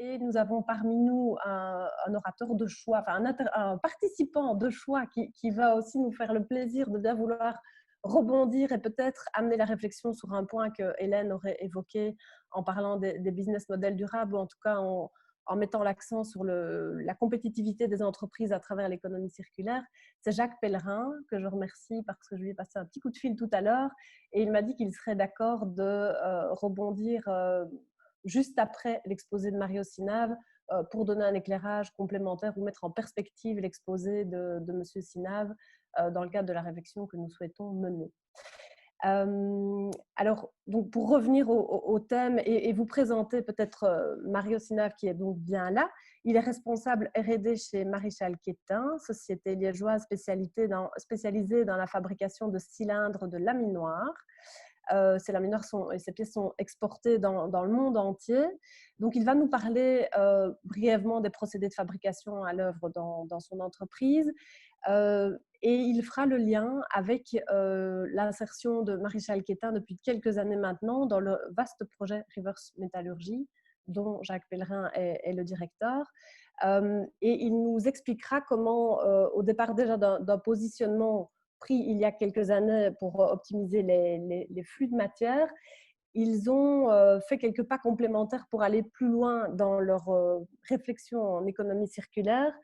et nous avons parmi nous un orateur de choix, enfin un participant de choix qui va aussi nous faire le plaisir de bien vouloir rebondir et peut-être amener la réflexion sur un point que Hélène aurait évoqué en parlant des business models durables, ou en tout cas en mettant l'accent sur la compétitivité des entreprises à travers l'économie circulaire. C'est Jacques Pellerin, que je remercie parce que je lui ai passé un petit coup de fil tout à l'heure, et il m'a dit qu'il serait d'accord de rebondir juste après l'exposé de Mario Sinave pour donner un éclairage complémentaire ou mettre en perspective l'exposé de M. Sinave dans le cadre de la réflexion que nous souhaitons mener. Alors, donc pour revenir au thème et vous présenter peut-être Mario Sinave, qui est donc bien là. Il est responsable R&D chez Maréchal Quétin, société liégeoise spécialisée dans la fabrication de cylindres de laminoir. Ces laminoirs et ces pièces sont exportées dans le monde entier. Donc, il va nous parler brièvement des procédés de fabrication à l'œuvre dans son entreprise. Et il fera le lien avec l'insertion de Maréchal Quétin depuis quelques années maintenant dans le vaste projet Reverse Métallurgie, dont Jacques Pellerin est le directeur. Et il nous expliquera comment, au départ déjà d'un positionnement pris il y a quelques années pour optimiser les flux de matière, ils ont fait quelques pas complémentaires pour aller plus loin dans leur réflexion en économie circulaire.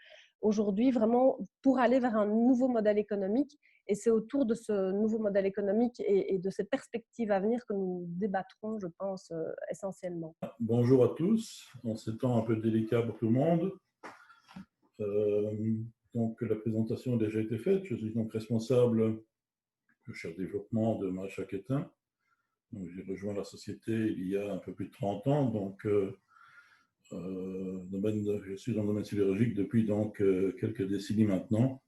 Aujourd'hui, vraiment, pour aller vers un nouveau modèle économique. Et c'est autour de ce nouveau modèle économique et de ces perspectives à venir que nous débattrons, je pense, essentiellement. Bonjour à tous, en ces temps un peu délicats pour tout le monde. Donc, la présentation a déjà été faite. Je suis donc responsable du chef développement de Maréchal Quétin. J'ai rejoint la société il y a un peu plus de 30 ans. Donc, je suis dans le domaine sidérurgique depuis donc, quelques décennies maintenant.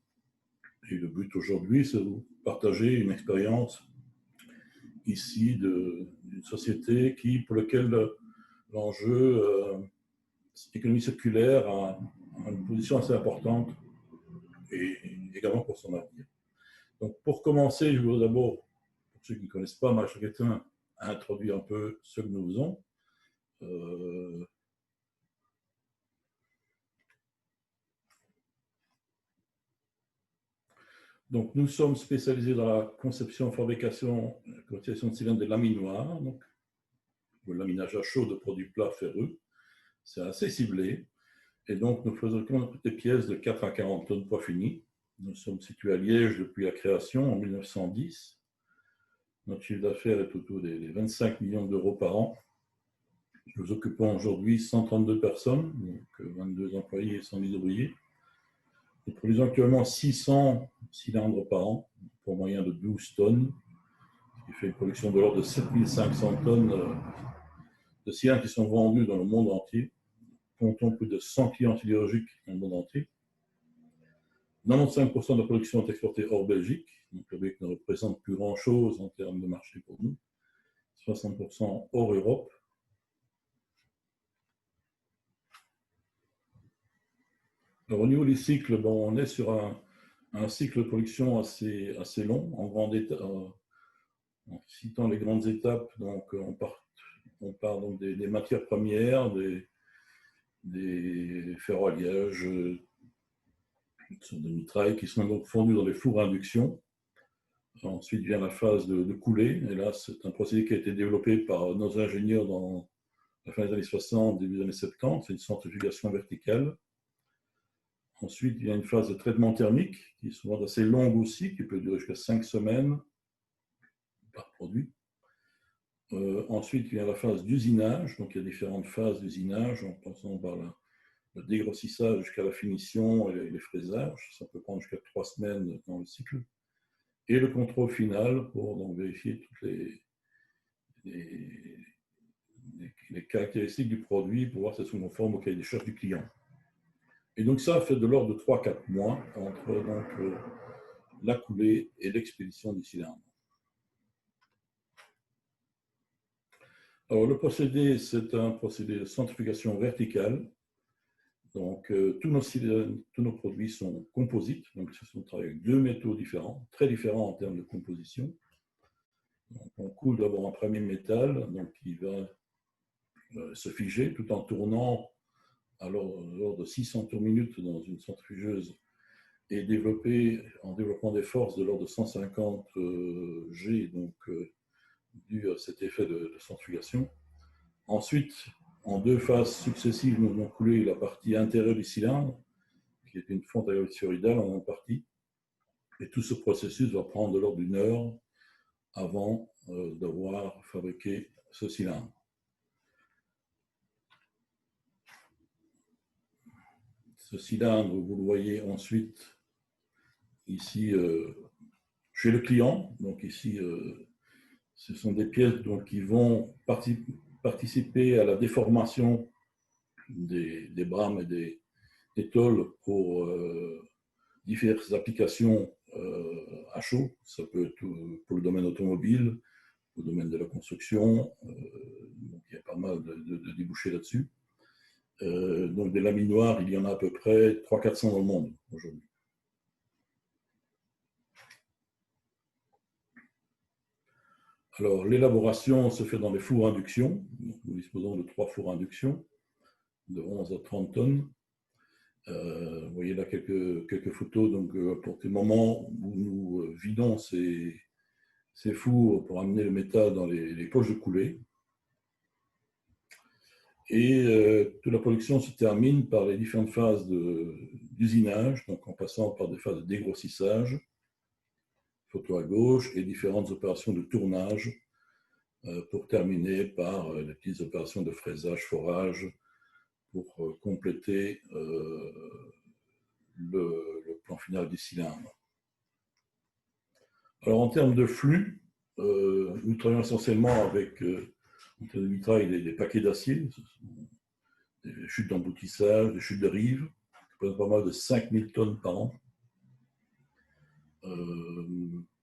Et le but aujourd'hui, c'est de vous partager une expérience ici d'une société pour laquelle l'enjeu économie circulaire a une position assez importante et également pour son avenir. Donc, pour commencer, je voudrais d'abord, pour ceux qui ne connaissent pas Maréchal Quétin, introduire un peu ce que nous faisons. Donc, nous sommes spécialisés dans la conception, fabrication, de cylindres de laminoir, donc le laminage à chaud de produits plats ferreux. C'est assez ciblé. Et donc, nous faisons des pièces de 4 à 40 tonnes poids fini. Nous sommes situés à Liège depuis la création en 1910. Notre chiffre d'affaires est autour des 25 millions d'euros par an. Nous occupons aujourd'hui 132 personnes, donc 22 employés et 100 000 ouvriers. Nous produisons actuellement 600 cylindres par an, pour moyen de 12 tonnes, ce qui fait une production de l'ordre de 7500 tonnes de cylindres qui sont vendus dans le monde entier. Nous comptons plus de 100 clients sidérurgiques dans le monde entier. 95% de la production est exportée hors Belgique, donc le Belgique ne représente plus grand-chose en termes de marché pour nous. 60% hors Europe. Alors, au niveau des cycles, on est sur un cycle de production assez long, en citant les grandes étapes. Donc, on part donc des matières premières, des ferro-alliages, de mitraille qui sont donc fondus dans les fours à induction. Ensuite vient la phase de coulée. Et là, c'est un procédé qui a été développé par nos ingénieurs dans la fin des années 60, début des années 70. C'est une centrifugation verticale. Ensuite, il y a une phase de traitement thermique qui est souvent assez longue aussi, qui peut durer jusqu'à 5 semaines par produit. Ensuite, il y a la phase d'usinage. Donc, il y a différentes phases d'usinage, en passant par le dégrossissage jusqu'à la finition et les fraisages. Ça peut prendre jusqu'à 3 semaines dans le cycle. Et le contrôle final pour donc vérifier toutes les caractéristiques du produit pour voir si elles sont conformes au cahier des charges du client. Et donc ça fait de l'ordre de 3-4 mois entre donc, la coulée et l'expédition du cylindre. Alors le procédé, c'est un procédé de centrifugation verticale. Donc tous nos produits sont composites, donc ce sont travaillés avec 2 métaux différents, très différents en termes de composition. Donc, on coule d'abord un premier métal donc, qui va se figer tout en tournant lors de 600 tours minute dans une centrifugeuse et développé en développant des forces de l'ordre de 150 G, donc dû à cet effet de centrifugation. Ensuite, en 2 phases successives, nous avons coulé la partie intérieure du cylindre, qui est une fonte sphéroïdale en partie. Et tout ce processus va prendre de l'ordre d'une heure avant d'avoir fabriqué ce cylindre. Ce cylindre, vous le voyez ensuite ici chez le client. Donc ici, ce sont des pièces donc, qui vont participer à la déformation des brames et des tôles pour diverses applications à chaud. Ça peut être pour le domaine automobile, au domaine de la construction. Donc il y a pas mal de débouchés là-dessus. Donc des laminoirs, il y en a à peu près 300-400 dans le monde aujourd'hui. Alors l'élaboration se fait dans les fours à induction. Nous disposons de 3 fours à induction de 11 à 30 tonnes. Vous voyez là quelques photos donc, pour des moments où nous vidons ces fours pour amener le métal dans les poches de coulée. Et toute la production se termine par les différentes phases d'usinage, donc en passant par des phases de dégrossissage, photo à gauche, et différentes opérations de tournage pour terminer par les petites opérations de fraisage, forage, pour compléter le plan final du cylindre. Alors en termes de flux, nous travaillons essentiellement avec en termes de mitraille des paquets d'acier, des chutes d'emboutissage, des chutes de rive, qui représentent pas mal de 5000 tonnes par an.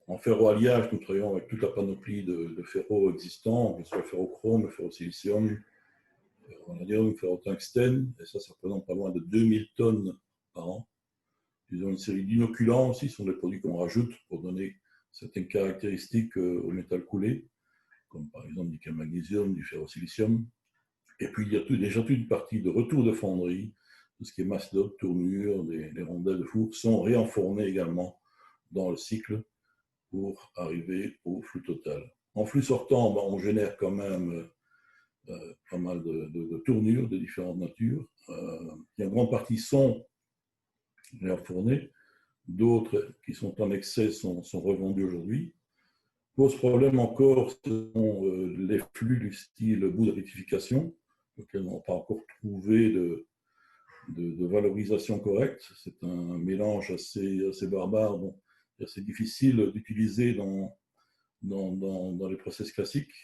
En ferro-alliage, nous travaillons avec toute la panoplie de ferros existants, que ce soit ferrochrome, ferrosilicium, ferrovanadium, ferrotungstène, et ça représente pas loin de 2000 tonnes par an. Ils ont une série d'inoculants aussi, ce sont des produits qu'on rajoute pour donner certaines caractéristiques au métal coulé, comme par exemple du nickel-magnésium, du ferrosilicium. Et puis il y a déjà toute une partie de retour de fonderie, tout ce qui est masse d'op, tournure, les rondelles de four sont réenfournées également dans le cycle pour arriver au flux total. En flux sortant, on génère quand même pas mal de tournures de différentes natures. Une grande partie sont réenfournées, d'autres qui sont en excès sont revendus aujourd'hui. Pose problème encore, ce sont les flux du style bout de rectification, auxquels on n'a pas encore trouvé de valorisation correcte. C'est un mélange assez barbare, bon, assez difficile d'utiliser dans les process classiques.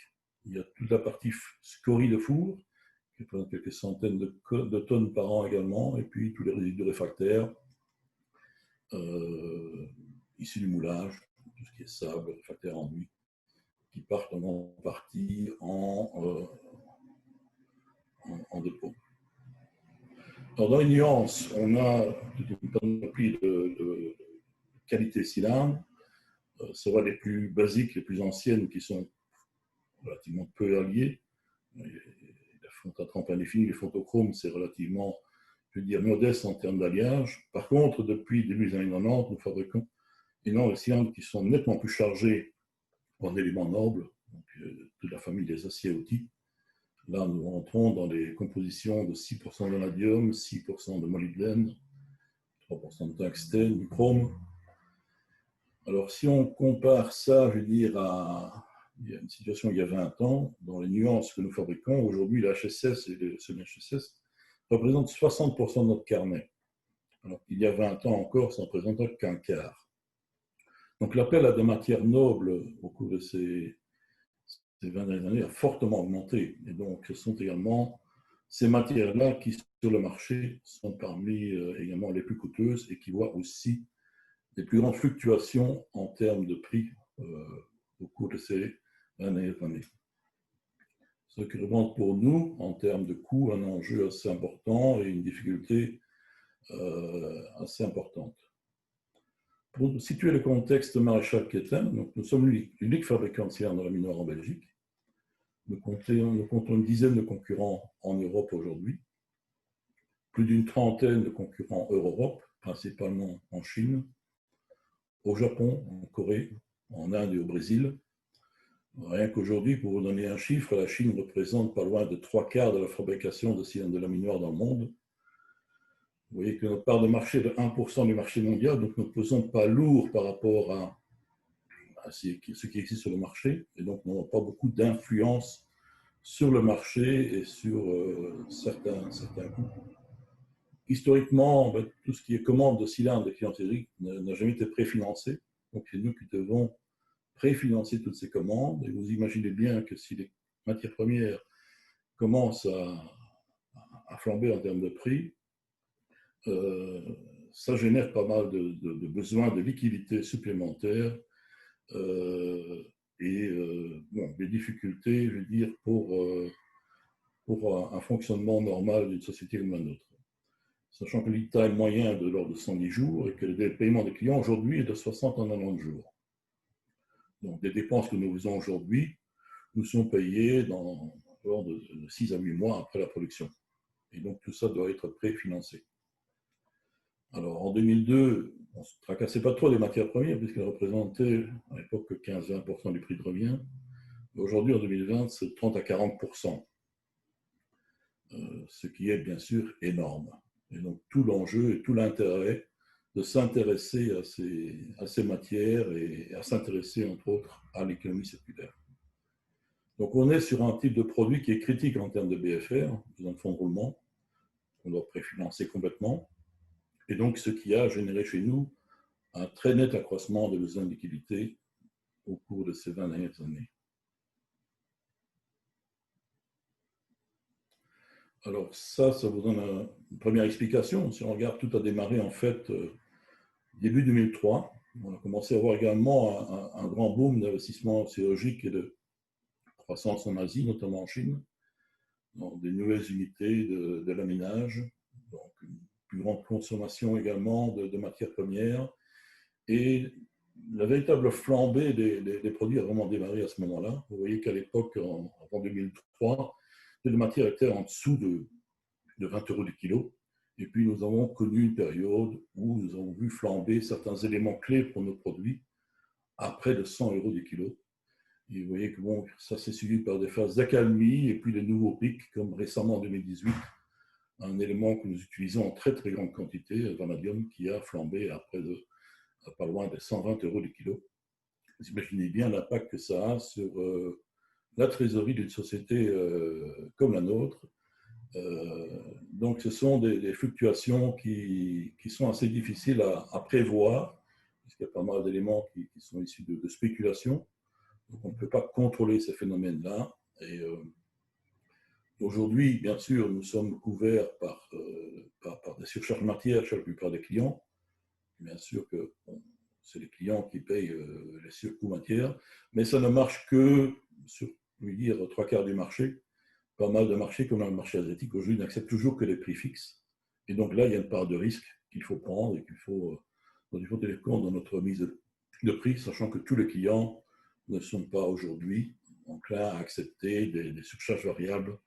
Il y a toute la partie scorie de four, qui représente quelques centaines de tonnes par an également, et puis tous les résidus réfractaires, issus du moulage, tout ce qui est sable, réfractaire enduit, qui partent en partie en dépôt. Alors, dans les nuances, on a une panoplie de qualité cylindre. Ça va les plus basiques, les plus anciennes, qui sont relativement peu alliées. La fonte à trempe indéfinie, les photochromes, c'est relativement, je veux dire, modeste en termes d'alliage. Par contre, depuis début des années 90, nous fabriquons énormément de cylindres qui sont nettement plus chargés en éléments nobles, donc toute la famille des aciers outils. Là, nous rentrons dans les compositions de 6% de vanadium, 6% de molybdène, 3% de tungstène, du chrome. Alors, si on compare ça, je veux dire, à une situation il y a 20 ans, dans les nuances que nous fabriquons, aujourd'hui, la HSS et le semi-HSS représentent 60% de notre carnet. Alors qu'il y a 20 ans encore, ça ne représentait qu'un quart. Donc, l'appel à des matières nobles au cours de ces 20 dernières années a fortement augmenté. Et donc, ce sont également ces matières-là qui, sur le marché, sont parmi également les plus coûteuses et qui voient aussi des plus grandes fluctuations en termes de prix au cours de ces années. Ce qui représente pour nous, en termes de coûts, un enjeu assez important et une difficulté assez importante. Pour situer le contexte de Maréchal Quétin, nous sommes l'unique fabricant de cylindres laminoirs en Belgique. Nous comptons une dizaine de concurrents en Europe aujourd'hui. plus d'une trentaine de concurrents Europe, principalement en Chine, au Japon, en Corée, en Inde et au Brésil. Rien qu'aujourd'hui, pour vous donner un chiffre, la Chine représente pas loin de 3/4 de la fabrication de cylindres de laminoir dans le monde. Vous voyez que notre part de marché est de 1% du marché mondial, donc nous ne pesons pas lourd par rapport à ce qui existe sur le marché, et donc nous n'avons pas beaucoup d'influence sur le marché et sur certains coûts. Historiquement, tout ce qui est commande de cylindres de clientélique n'a jamais été préfinancé, donc c'est nous qui devons préfinancer toutes ces commandes, et vous imaginez bien que si les matières premières commencent à flamber en termes de prix, ça génère pas mal de besoins de liquidité supplémentaires des difficultés, je veux dire, pour un fonctionnement normal d'une société comme la nôtre. Sachant que le lead time moyen est de l'ordre de 110 jours et que le paiement des clients aujourd'hui est de 60 à 90 jours. Donc, les dépenses que nous faisons aujourd'hui nous sont payées dans l'ordre de 6 à 8 mois après la production. Et donc, tout ça doit être préfinancé. Alors, en 2002, on ne se tracassait pas trop des matières premières puisqu'elles représentaient à l'époque que 15-20% du prix de revient. Aujourd'hui, en 2020, c'est 30 à 40%, ce qui est bien sûr énorme. Et donc, tout l'enjeu et tout l'intérêt de s'intéresser à ces matières et à s'intéresser, entre autres, à l'économie circulaire. Donc, on est sur un type de produit qui est critique en termes de BFR, besoin de fonds de roulement, qu'on doit préfinancer complètement. Et donc, ce qui a généré chez nous un très net accroissement des besoins de liquidité au cours de ces 20 dernières années. Alors ça vous donne une première explication. Si on regarde, tout a démarré en fait début 2003. On a commencé à avoir également un grand boom d'investissement sidérurgique et de croissance en Asie, notamment en Chine, dans des nouvelles unités de laminage, donc une plus grande consommation également de matières premières. Et la véritable flambée des produits a vraiment démarré à ce moment-là. Vous voyez qu'à l'époque, avant 2003, les matières étaient en dessous de 20 € du kilo. Et puis, nous avons connu une période où nous avons vu flamber certains éléments clés pour nos produits à près de 100 € du kilo. Et vous voyez que bon, ça s'est suivi par des phases d'accalmie et puis de nouveaux pics, comme récemment en 2018, un élément que nous utilisons en très très grande quantité, le vanadium, qui a flambé à pas loin de 120 € du kilo. Vous imaginez bien l'impact que ça a sur la trésorerie d'une société comme la nôtre. Donc, ce sont des fluctuations qui sont assez difficiles à prévoir, puisqu'il y a pas mal d'éléments qui sont issus de spéculation. Donc, on ne peut pas contrôler ces phénomènes-là. Et aujourd'hui, bien sûr, nous sommes couverts par des surcharges matières chez la plupart des clients. Bien sûr que c'est les clients qui payent les surcoûts matières, mais ça ne marche que sur, je veux dire, 3/4 du marché. Pas mal de marchés, comme dans le marché asiatique, aujourd'hui, n'acceptent toujours que les prix fixes. Et donc là, il y a une part de risque qu'il faut prendre et dont il faut tenir compte dans notre mise de prix, sachant que tous les clients ne sont pas aujourd'hui enclins à accepter des surcharges variables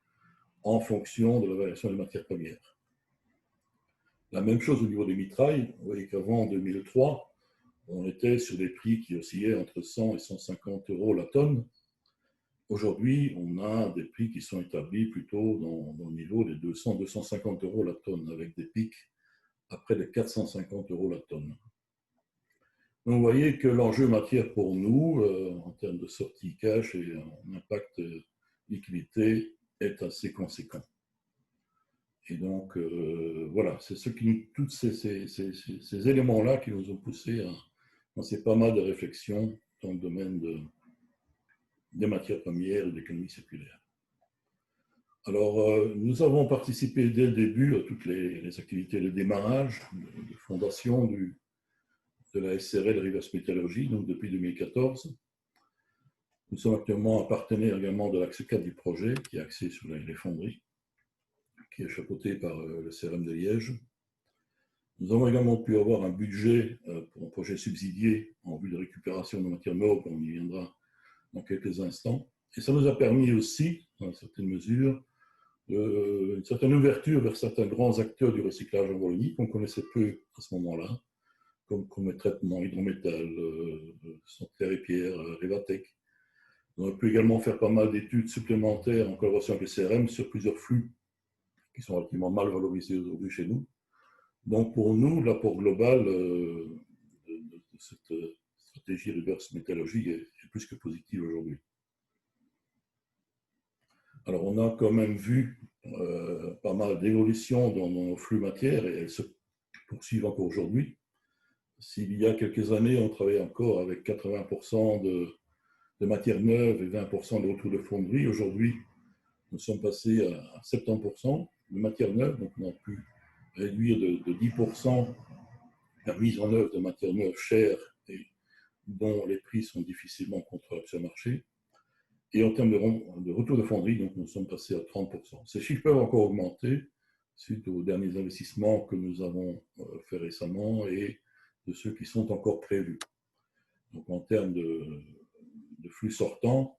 en fonction de la variation des matières premières. La même chose au niveau des mitrailles. Vous voyez qu'avant 2003, on était sur des prix qui oscillaient entre 100 et 150 € la tonne. Aujourd'hui, on a des prix qui sont établis plutôt dans le niveau des 200-250 € la tonne, avec des pics à près de 450 € la tonne. Donc, vous voyez que l'enjeu matière pour nous, en termes de sortie cash et en impact liquidité, est assez conséquent. Et donc, voilà, c'est tous ces éléments-là qui nous ont poussé à lancer pas mal de réflexions dans le domaine des matières premières et de l'économie circulaire. Alors, nous avons participé dès le début à toutes les activités de démarrage, de fondation de la SRL Reverse Métallurgie, donc depuis 2014. Nous sommes actuellement un partenaire également de l'axe 4 du projet, qui est axé sur les fonderies, qui est chapeauté par le CRM de Liège. Nous avons également pu avoir un budget pour un projet subsidié en vue de récupération de matières nobles, on y viendra dans quelques instants. Et ça nous a permis aussi, dans une certaine mesure, une certaine ouverture vers certains grands acteurs du recyclage en Wallonie qu'on connaissait peu à ce moment-là, comme les traitements Hydrométal, Centre et Pierre, Revatec. On a pu également faire pas mal d'études supplémentaires en collaboration avec les CRM sur plusieurs flux qui sont relativement mal valorisés aujourd'hui chez nous. Donc pour nous, l'apport global de cette stratégie reverse métallurgie est plus que positive aujourd'hui. Alors on a quand même vu pas mal d'évolutions dans nos flux matières et elles se poursuivent encore aujourd'hui. S'il y a quelques années, on travaillait encore avec 80% de matières neuves et 20% de retour de fonderie, aujourd'hui, nous sommes passés à 70% de matières neuves, donc on a pu réduire de 10% la mise en œuvre de matières neuves chères et dont les prix sont difficilement contrôlables sur le marché. Et en termes de retour de fonderie, donc nous sommes passés à 30%. Ces chiffres peuvent encore augmenter suite aux derniers investissements que nous avons fait récemment et de ceux qui sont encore prévus. Donc en termes de flux sortants,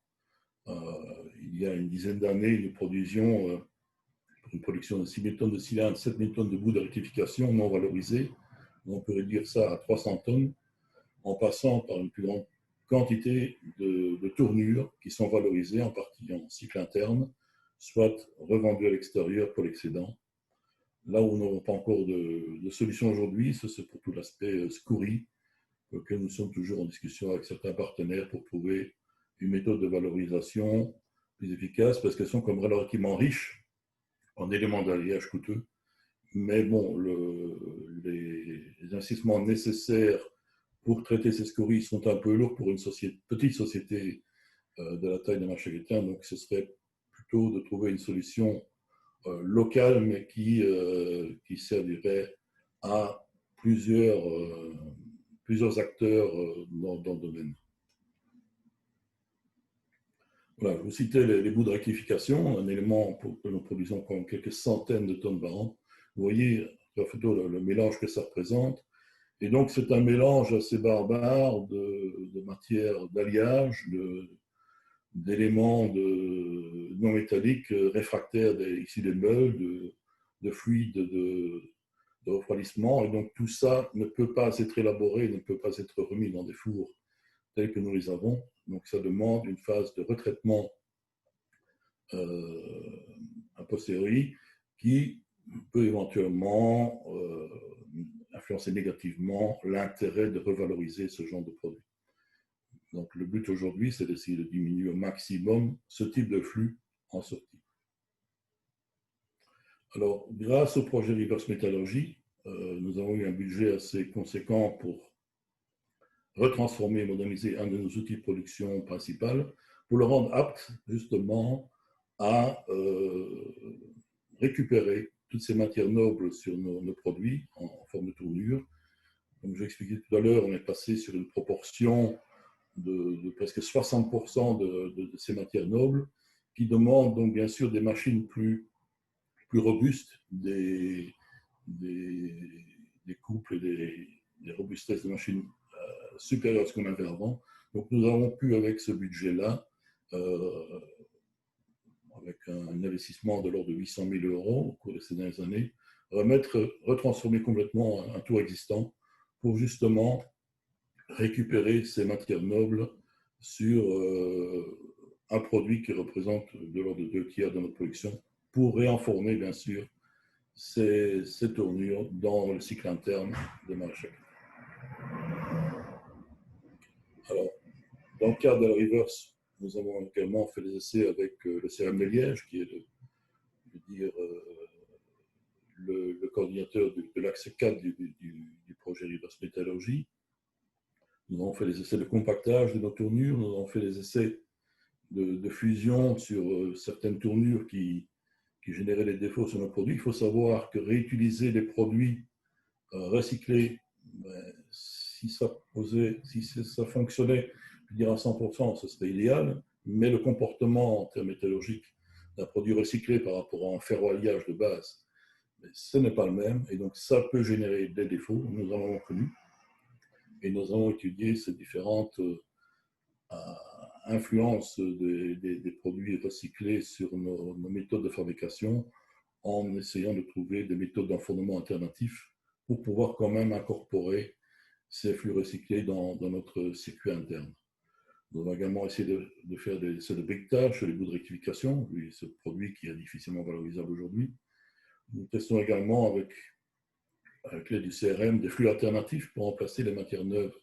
il y a une dizaine d'années, nous produisions pour une production de 6 000 tonnes de cylindres, 7 000 tonnes de bouts de rectification non valorisés. On peut réduire ça à 300 tonnes en passant par une plus grande quantité de tournures qui sont valorisées en partie en cycle interne, soit revendues à l'extérieur pour l'excédent. Là où nous n'avons pas encore de solution aujourd'hui, c'est pour tout l'aspect SCORI, auquel nous sommes toujours en discussion avec certains partenaires pour trouver une méthode de valorisation plus efficace, parce qu'elles sont comme relativement riches en éléments d'alliage coûteux. Mais bon, les investissements nécessaires pour traiter ces scories sont un peu lourds pour une petite société de la taille de Marché Chrétien, donc ce serait plutôt de trouver une solution locale, mais qui servirait à plusieurs acteurs dans le domaine. Voilà, je vous citais les bouts de rectification, un élément que nous produisons comme quelques centaines de tonnes par an. Vous voyez la photo, le mélange que ça représente. Et donc, c'est un mélange assez barbare de matières d'alliage, d'éléments non métalliques réfractaires, ici des meules, de fluides de refroidissement. Et donc, tout ça ne peut pas être élaboré, ne peut pas être remis dans des fours tels que nous les avons. Donc, ça demande une phase de retraitement a posteriori qui peut éventuellement influencer négativement l'intérêt de revaloriser ce genre de produit. Donc, le but aujourd'hui, c'est d'essayer de diminuer au maximum ce type de flux en sortie. Alors, grâce au projet Reverse Métallurgie, nous avons eu un budget assez conséquent pour retransformer et moderniser un de nos outils de production principal pour le rendre apte justement à récupérer toutes ces matières nobles sur nos produits en forme de tournure. Comme je l'ai expliqué tout à l'heure, on est passé sur une proportion de presque 60% de ces matières nobles qui demandent donc bien sûr des machines plus robustes, des couples et des robustesses de machines supérieures à ce qu'on avait avant. Donc nous avons pu, avec ce budget-là, avec un investissement de l'ordre de 800 000 € au cours de ces dernières années, retransformer complètement un tour existant pour justement récupérer ces matières nobles sur un produit qui représente de l'ordre de 2/3 de notre production pour réinformer bien sûr ces tournures dans le cycle interne de Marché. Alors, dans le cadre de la Reverse, nous avons également fait des essais avec le CRM de Liège, qui est le coordinateur de l'axe 4 du projet Reverse Métallurgie. Nous avons fait des essais de compactage de nos tournures, nous avons fait des essais de fusion sur certaines tournures qui généraient des défauts sur nos produits. Il faut savoir que réutiliser des produits recyclés, si ça fonctionnait, je veux dire à 100%, ce serait idéal, mais le comportement en termes métallurgiques d'un produit recyclé par rapport à un ferroalliage de base, ce n'est pas le même, et donc ça peut générer des défauts, nous en avons connu, et nous avons étudié ces différentes influence des produits recyclés sur nos méthodes de fabrication en essayant de trouver des méthodes d'enfournement alternatifs pour pouvoir quand même incorporer ces flux recyclés dans notre circuit interne. Nous avons également essayé de faire des essais de briquetage sur les bouts de rectification, ce produit qui est difficilement valorisable aujourd'hui. Nous testons également avec l'aide du CRM des flux alternatifs pour remplacer les matières neuves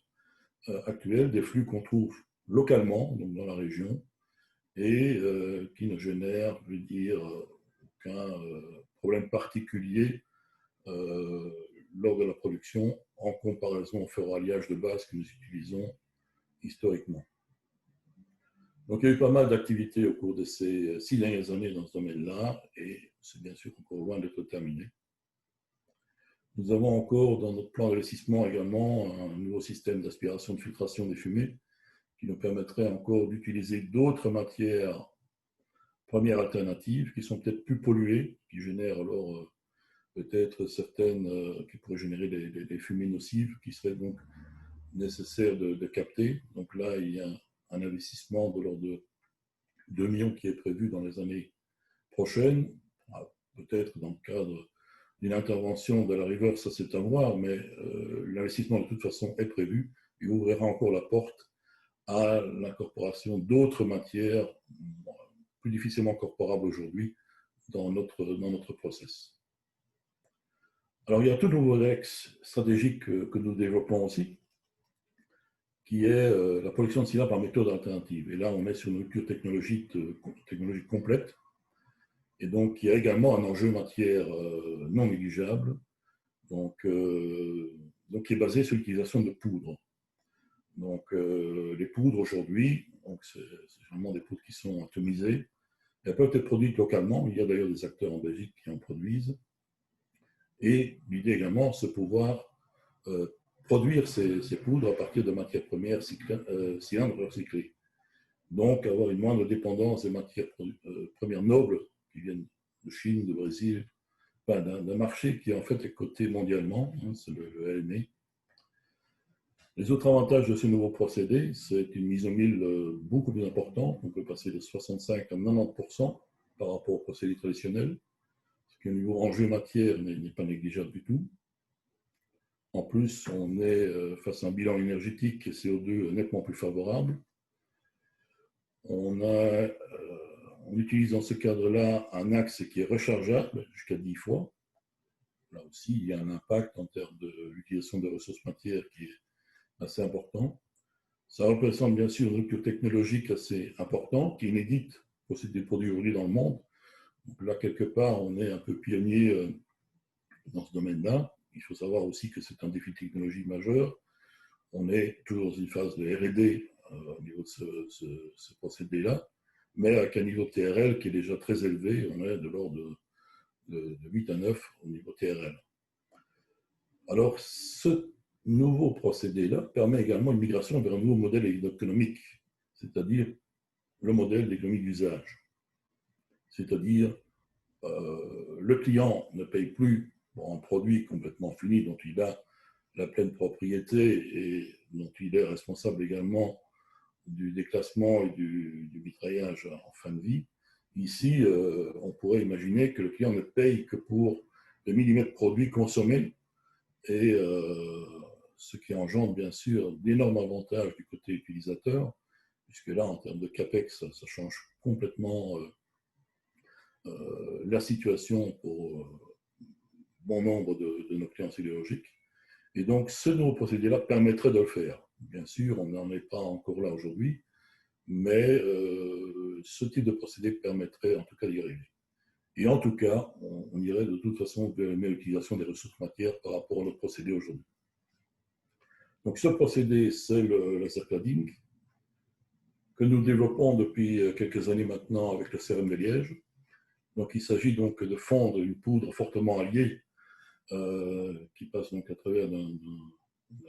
actuelles, des flux qu'on trouve localement, donc dans la région, et qui ne génèrent, je veux dire, aucun problème particulier lors de la production en comparaison au ferro-alliage de base que nous utilisons historiquement. Donc, il y a eu pas mal d'activités au cours de ces 6 dernières années dans ce domaine-là, et c'est bien sûr encore loin d'être terminé. Nous avons encore dans notre plan d'investissement également un nouveau système d'aspiration de filtration des fumées qui nous permettrait encore d'utiliser d'autres matières premières alternatives qui sont peut-être plus polluées, qui génèrent alors peut-être certaines, qui pourraient générer des fumées nocives qui seraient donc nécessaires de capter. Donc là, il y a un investissement de l'ordre de 2 millions qui est prévu dans les années prochaines, peut-être dans le cadre d'une intervention de la river, ça c'est à voir, mais l'investissement de toute façon est prévu. Il ouvrira encore la porte à l'incorporation d'autres matières plus difficilement incorporables aujourd'hui dans notre process. Alors il y a tout nouveau axe stratégique que nous développons aussi, qui est la production de cylindres par méthode alternative. Et là, on est sur une rupture technologique complète. Et donc, il y a également un enjeu matière non négligeable, donc qui est basé sur l'utilisation de poudres. Donc, les poudres aujourd'hui, c'est vraiment des poudres qui sont atomisées. Elles peuvent être produites localement. Il y a d'ailleurs des acteurs en Belgique qui en produisent. Et l'idée également, c'est pouvoir produire ces poudres à partir de matières premières cylindres recyclés. Donc, avoir une moindre dépendance des matières premières nobles qui viennent de Chine, de Brésil, d'un marché qui en fait est coté mondialement, c'est le LME. Les autres avantages de ce nouveau procédé, c'est une mise au mille beaucoup plus importante. On peut passer de 65 à 90% par rapport au procédé traditionnel, ce qui au niveau enjeu matière n'est pas négligeable du tout. En plus, on est face à un bilan énergétique et CO2 nettement plus favorable. On utilise dans ce cadre-là un axe qui est rechargeable jusqu'à 10 fois. Là aussi, il y a un impact en termes de l'utilisation des ressources matières qui est assez important. Ça représente bien sûr une rupture technologique assez importante, qui est inédite pour ces produits aujourd'hui dans le monde. Donc là, quelque part, on est un peu pionnier dans ce domaine-là. Il faut savoir aussi que c'est un défi technologique majeur. On est toujours dans une phase de R&D au niveau de ce procédé-là, mais avec un niveau TRL qui est déjà très élevé. On est de l'ordre de 8 à 9 au niveau TRL. Alors, ce nouveau procédé-là permet également une migration vers un nouveau modèle économique, c'est-à-dire le modèle d'économie d'usage. C'est-à-dire, le client ne paye plus pour un produit complètement fini dont il a la pleine propriété et dont il est responsable également du déclassement et du mitraillage en fin de vie. Ici, on pourrait imaginer que le client ne paye que pour le millimètre de produit consommé, et ce qui engendre bien sûr d'énormes avantages du côté utilisateur, puisque là, en termes de CAPEX, ça change complètement la situation pour bon nombre de nos clients sidérurgiques. Et donc, ce nouveau procédé-là permettrait de le faire. Bien sûr, on n'en est pas encore là aujourd'hui, mais ce type de procédé permettrait en tout cas d'y arriver. Et en tout cas, on irait de toute façon vers une meilleure utilisation des ressources matières par rapport à notre procédé aujourd'hui. Donc, ce procédé, c'est le laser cladding, que nous développons depuis quelques années maintenant avec le CRM de Liège. Donc, il s'agit donc de fondre une poudre fortement alliée qui passe donc à travers d'un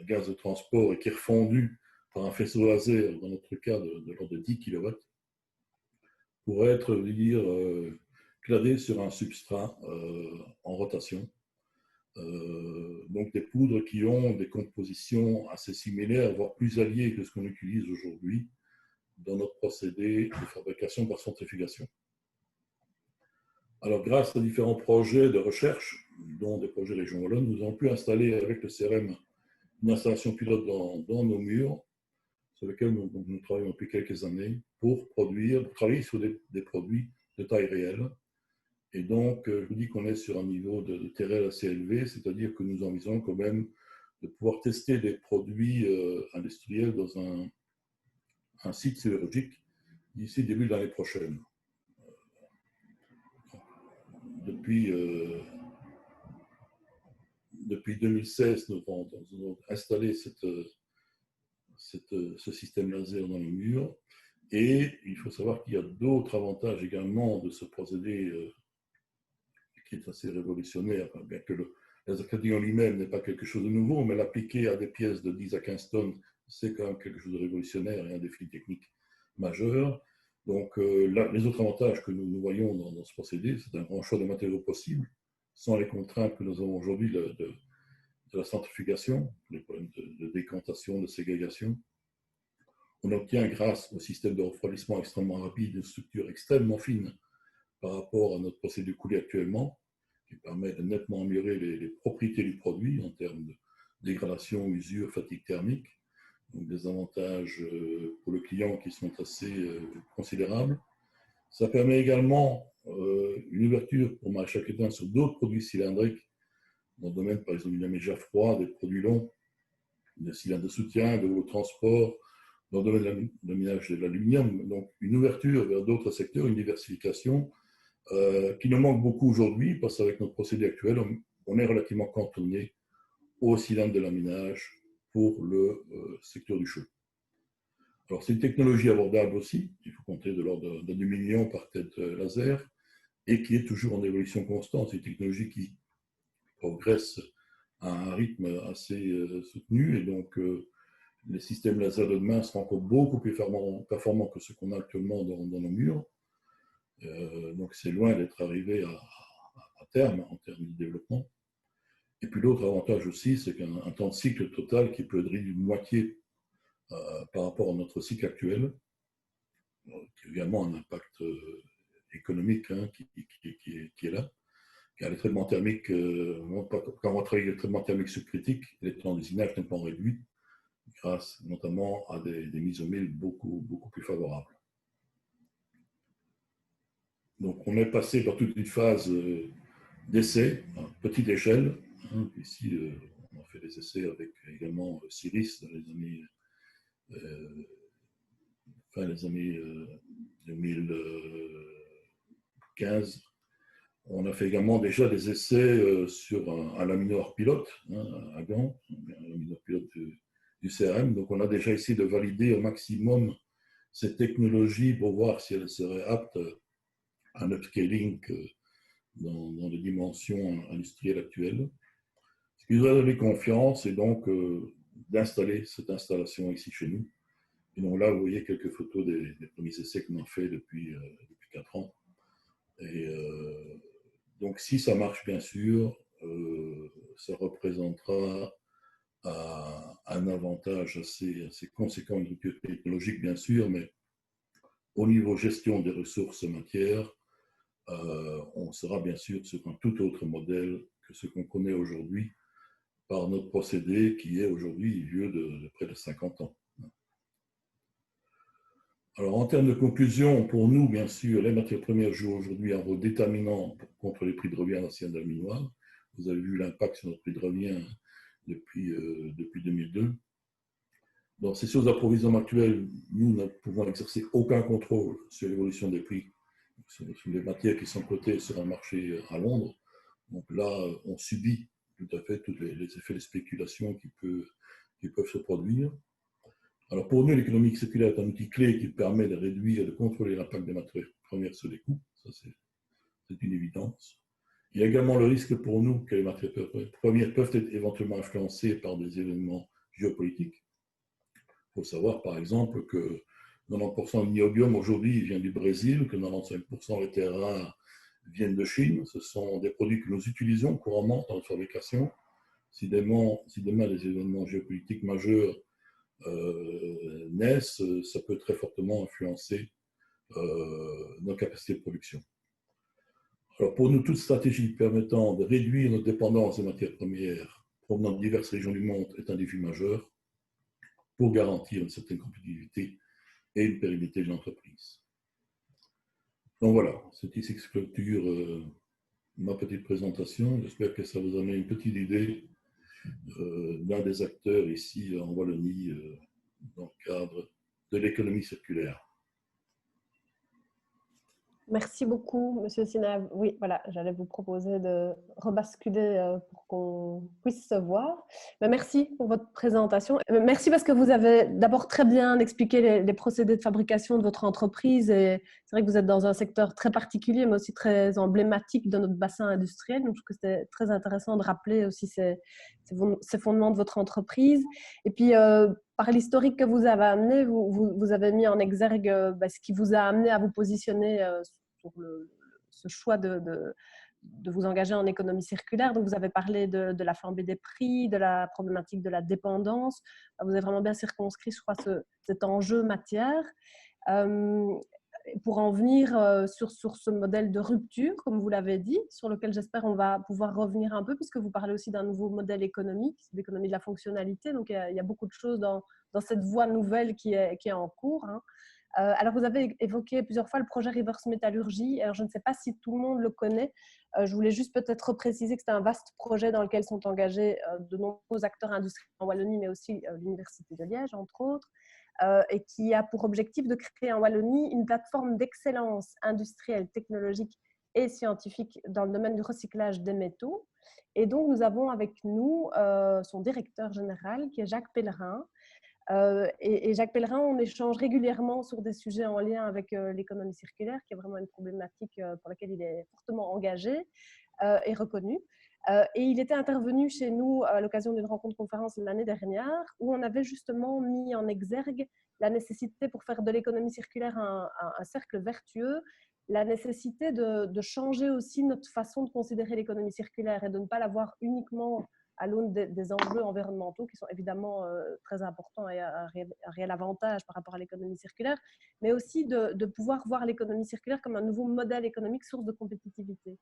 gaz de transport et qui est refondu par un faisceau laser, dans notre cas de l'ordre de 10 kW, pour être, cladé sur un substrat en rotation. Donc des poudres qui ont des compositions assez similaires, voire plus alliées que ce qu'on utilise aujourd'hui dans notre procédé de fabrication par centrifugation. Alors, grâce à différents projets de recherche, dont des projets Région Wallonne, nous avons pu installer avec le CRM une installation pilote dans nos murs, sur lesquels nous travaillons depuis quelques années, pour travailler sur des produits de taille réelle. Et donc, je vous dis qu'on est sur un niveau de TRL assez élevé, c'est-à-dire que nous envisageons quand même de pouvoir tester des produits industriels dans un site sidérurgique d'ici début de l'année prochaine. Depuis 2016, nous avons installé ce système laser dans les murs. Et il faut savoir qu'il y a d'autres avantages également de ce procédé qui est assez révolutionnaire, bien que le laser cutting en lui-même n'est pas quelque chose de nouveau, mais l'appliquer à des pièces de 10 à 15 tonnes, c'est quand même quelque chose de révolutionnaire et un défi technique majeur. Donc, les autres avantages que nous voyons dans ce procédé, c'est un grand choix de matériaux possible, sans les contraintes que nous avons aujourd'hui de la centrifugation, les problèmes de décantation, de ségrégation. On obtient, grâce au système de refroidissement extrêmement rapide, une structure extrêmement fine par rapport à notre procédé coulé actuellement, qui permet de nettement améliorer les propriétés du produit en termes de dégradation, usure, fatigue thermique. Donc des avantages pour le client qui sont assez considérables. Ça permet également une ouverture pour Maréchal Quétin sur d'autres produits cylindriques, dans le domaine, par exemple, du laminage à froid, des produits longs, des cylindres de soutien, de haut transport, dans le domaine de laminage de l'aluminium. Donc, une ouverture vers d'autres secteurs, une diversification qui nous manque beaucoup aujourd'hui, parce qu'avec notre procédé actuel, on est relativement cantonné aux cylindres de laminage pour le secteur du chaud. Alors, c'est une technologie abordable aussi, il faut compter de l'ordre de 2 millions par tête laser, et qui est toujours en évolution constante. C'est une technologie qui progresse à un rythme assez soutenu, et donc les systèmes laser de demain seront encore beaucoup plus performants que ceux qu'on a actuellement dans nos murs. Donc, c'est loin d'être arrivé à terme en termes de développement. Et puis l'autre avantage aussi, c'est qu'un temps de cycle total qui peut être réduit de moitié par rapport à notre cycle actuel, qui a également un impact économique qui est là. Car les traitements thermiques, quand on travaille avec les traitements thermiques subcritiques, les temps d'usinage nettement réduits, grâce notamment à des mises au mille beaucoup plus favorables. Donc on est passé par toute une phase d'essai à petite échelle. Ici, on a fait des essais avec également Siris dans les années 2015. On a fait également déjà des essais sur un lamineur pilote, à Gand, un lamineur pilote du CRM. Donc on a déjà essayé de valider au maximum cette technologie pour voir si elle serait apte à un upscaling dans les dimensions industrielles actuelles. Ce qui nous a donné confiance, c'est donc d'installer cette installation ici chez nous. Et donc là, vous voyez quelques photos des premiers essais qu'on a fait depuis 4 ans. Et donc, si ça marche, bien sûr, ça représentera un avantage assez conséquent, une rupture technologique, bien sûr, mais au niveau gestion des ressources matières, on sera bien sûr sur un tout autre modèle que ce qu'on connaît aujourd'hui par notre procédé qui est aujourd'hui vieux de près de 50 ans. Alors, en termes de conclusion, pour nous, bien sûr, les matières premières jouent aujourd'hui un rôle déterminant contre les prix de revient d'acier aluminoir. Vous avez vu l'impact sur notre prix de revient depuis 2002. Dans ces sources d'approvisionnement actuelles, nous ne pouvons exercer aucun contrôle sur l'évolution des prix sur les matières qui sont cotées sur un marché à Londres. Donc là, on subit tout à fait tous les effets de spéculation qui peuvent se produire. Alors pour nous, l'économie circulaire est un outil clé qui permet de réduire et de contrôler l'impact des matières premières sur les coûts. Ça, c'est une évidence. Il y a également le risque pour nous que les matières premières peuvent être éventuellement influencées par des événements géopolitiques. Il faut savoir, par exemple, que 90% de niobium aujourd'hui vient du Brésil, que 95% des terres rares viennent de Chine. Ce sont des produits que nous utilisons couramment dans notre fabrication. Si demain des événements géopolitiques majeurs naissent, ça peut très fortement influencer nos capacités de production. Alors pour nous, toute stratégie permettant de réduire notre dépendance des matières premières provenant de diverses régions du monde est un défi majeur pour garantir une certaine compétitivité et une pérennité de l'entreprise. Donc voilà, c'est ici que se clôture ma petite présentation. J'espère que ça vous a mis une petite idée d'un des acteurs ici en Wallonie dans le cadre de l'économie circulaire. Merci beaucoup, Monsieur Sinav. Oui, voilà, j'allais vous proposer de rebasculer pour qu'on puisse se voir. Mais merci pour votre présentation. Merci parce que vous avez d'abord très bien expliqué les procédés de fabrication de votre entreprise. Et c'est vrai que vous êtes dans un secteur très particulier, mais aussi très emblématique de notre bassin industriel. Donc, je trouve que c'était très intéressant de rappeler aussi ces fondements de votre entreprise. Et puis, par l'historique que vous avez amené, vous avez mis en exergue ce qui vous a amené à vous positionner sur ce choix de vous engager en économie circulaire. Donc, vous avez parlé de la flambée des prix, de la problématique de la dépendance. Vous avez vraiment bien circonscrit, je crois, cet enjeu matière. Pour en venir sur ce modèle de rupture, comme vous l'avez dit, sur lequel j'espère on va pouvoir revenir un peu, puisque vous parlez aussi d'un nouveau modèle économique, d'économie de la fonctionnalité. Donc, il y a beaucoup de choses dans cette voie nouvelle qui est en cours. Hein. Alors, vous avez évoqué plusieurs fois le projet Reverse Métallurgie. Alors, je ne sais pas si tout le monde le connaît. Je voulais juste peut-être préciser que c'est un vaste projet dans lequel sont engagés de nombreux acteurs industriels en Wallonie, mais aussi l'Université de Liège, entre autres. Et qui a pour objectif de créer en Wallonie une plateforme d'excellence industrielle, technologique et scientifique dans le domaine du recyclage des métaux. Et donc, nous avons avec nous son directeur général, qui est Jacques Pellerin. Et Jacques Pellerin, on échange régulièrement sur des sujets en lien avec l'économie circulaire, qui est vraiment une problématique pour laquelle il est fortement engagé et reconnu. Et il était intervenu chez nous à l'occasion d'une rencontre-conférence l'année dernière où on avait justement mis en exergue la nécessité pour faire de l'économie circulaire un cercle vertueux, la nécessité de changer aussi notre façon de considérer l'économie circulaire et de ne pas la voir uniquement à l'aune des enjeux environnementaux qui sont évidemment très importants et un réel avantage par rapport à l'économie circulaire, mais aussi de pouvoir voir l'économie circulaire comme un nouveau modèle économique source de compétitivité.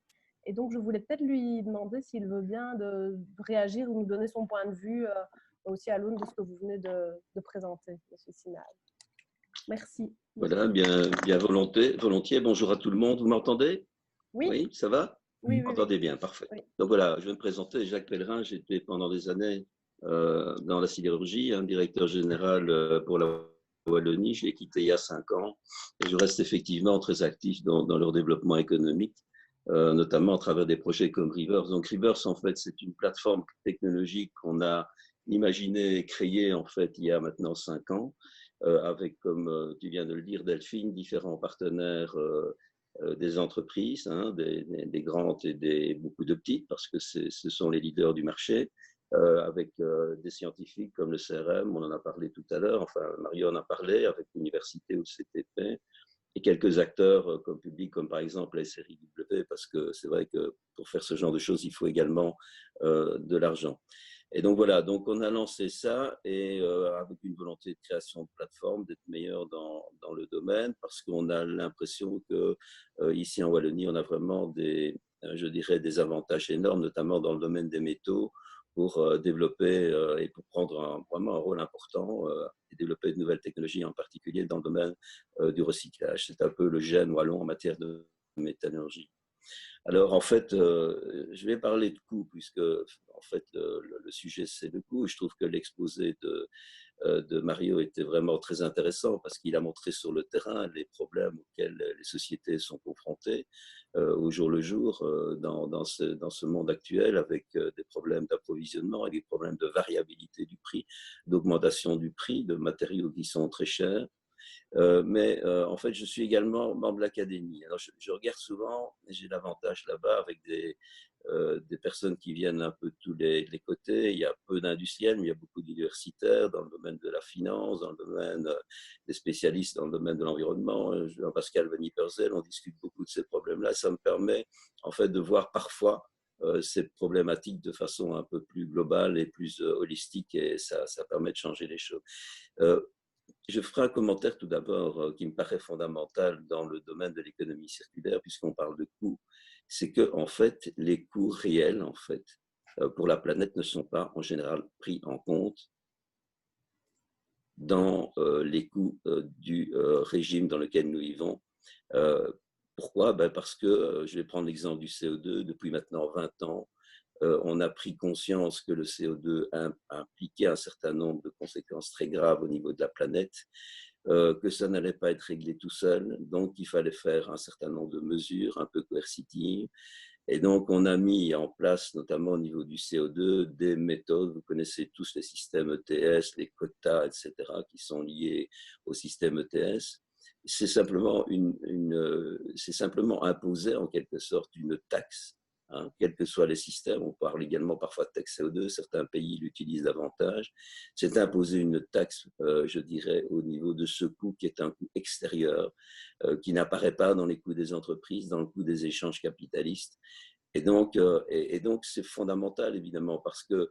Et donc, je voulais peut-être lui demander s'il veut bien de réagir ou nous donner son point de vue aussi à l'aune de ce que vous venez de présenter, M. Sinal. Merci. Voilà, bien volontiers. Bonjour à tout le monde. Vous m'entendez? Oui, ça va? Oui, vous m'entendez bien, parfait. Oui. Donc voilà, je vais me présenter, Jacques Pellerin. J'étais pendant des années dans la sidérurgie, directeur général pour la Wallonie. Je l'ai quitté il y a 5 ans et je reste effectivement très actif dans leur développement économique. Notamment à travers des projets comme Reverse. Donc Reverse, en fait, c'est une plateforme technologique qu'on a imaginée et créée, en fait, il y a maintenant 5 ans, avec, comme tu viens de le dire, Delphine, différents partenaires des entreprises, hein, des grandes et beaucoup de petites, parce que ce sont les leaders du marché, avec des scientifiques comme le CRM, on en a parlé tout à l'heure, enfin, Mario en a parlé, avec l'université ou le CTP, et quelques acteurs comme public, comme par exemple la SRIW, parce que c'est vrai que pour faire ce genre de choses, il faut également de l'argent. Et donc voilà, donc on a lancé ça et avec une volonté de création de plateforme, d'être meilleur dans le domaine, parce qu'on a l'impression que ici en Wallonie, on a vraiment je dirais, des avantages énormes, notamment dans le domaine des métaux, pour développer et pour prendre vraiment un rôle important et développer de nouvelles technologies, en particulier dans le domaine du recyclage. C'est un peu le gène wallon en matière de métallurgie. Alors, en fait, je vais parler de coût, puisque, en fait, le sujet, c'est le coût. Je trouve que l'exposé de Mario était vraiment très intéressant parce qu'il a montré sur le terrain les problèmes auxquels les sociétés sont confrontées au jour le jour dans ce monde actuel, avec des problèmes d'approvisionnement et des problèmes de variabilité du prix, d'augmentation du prix, de matériaux qui sont très chers. Mais en fait, je suis également membre de l'académie. Alors, je regarde souvent, et j'ai l'avantage là-bas avec des personnes qui viennent un peu de tous les côtés. Il y a peu d'industriels, mais il y a beaucoup d'universitaires dans le domaine de la finance, dans le domaine des spécialistes dans le domaine de l'environnement. Jean-Pascal Van Ypersel, on discute beaucoup de ces problèmes-là. Ça me permet en fait de voir parfois ces problématiques de façon un peu plus globale et plus holistique, et ça permet de changer les choses. Je ferai un commentaire tout d'abord qui me paraît fondamental dans le domaine de l'économie circulaire, puisqu'on parle de coûts. C'est que, en fait, les coûts réels, en fait, pour la planète ne sont pas en général pris en compte dans les coûts du régime dans lequel nous vivons. Pourquoi? Parce que, je vais prendre l'exemple du CO2, depuis maintenant 20 ans, on a pris conscience que le CO2 impliquait un certain nombre de conséquences très graves au niveau de la planète, que ça n'allait pas être réglé tout seul, donc il fallait faire un certain nombre de mesures un peu coercitives. Et donc, on a mis en place, notamment au niveau du CO2, des méthodes. Vous connaissez tous les systèmes ETS, les quotas, etc., qui sont liés au système ETS. C'est simplement, c'est simplement imposer en quelque sorte une taxe, hein, quels que soient les systèmes. On parle également parfois de taxe CO2, certains pays l'utilisent davantage. C'est imposer une taxe, je dirais, au niveau de ce coût qui est un coût extérieur, qui n'apparaît pas dans les coûts des entreprises, dans le coût des échanges capitalistes. Et donc, c'est fondamental, évidemment, parce que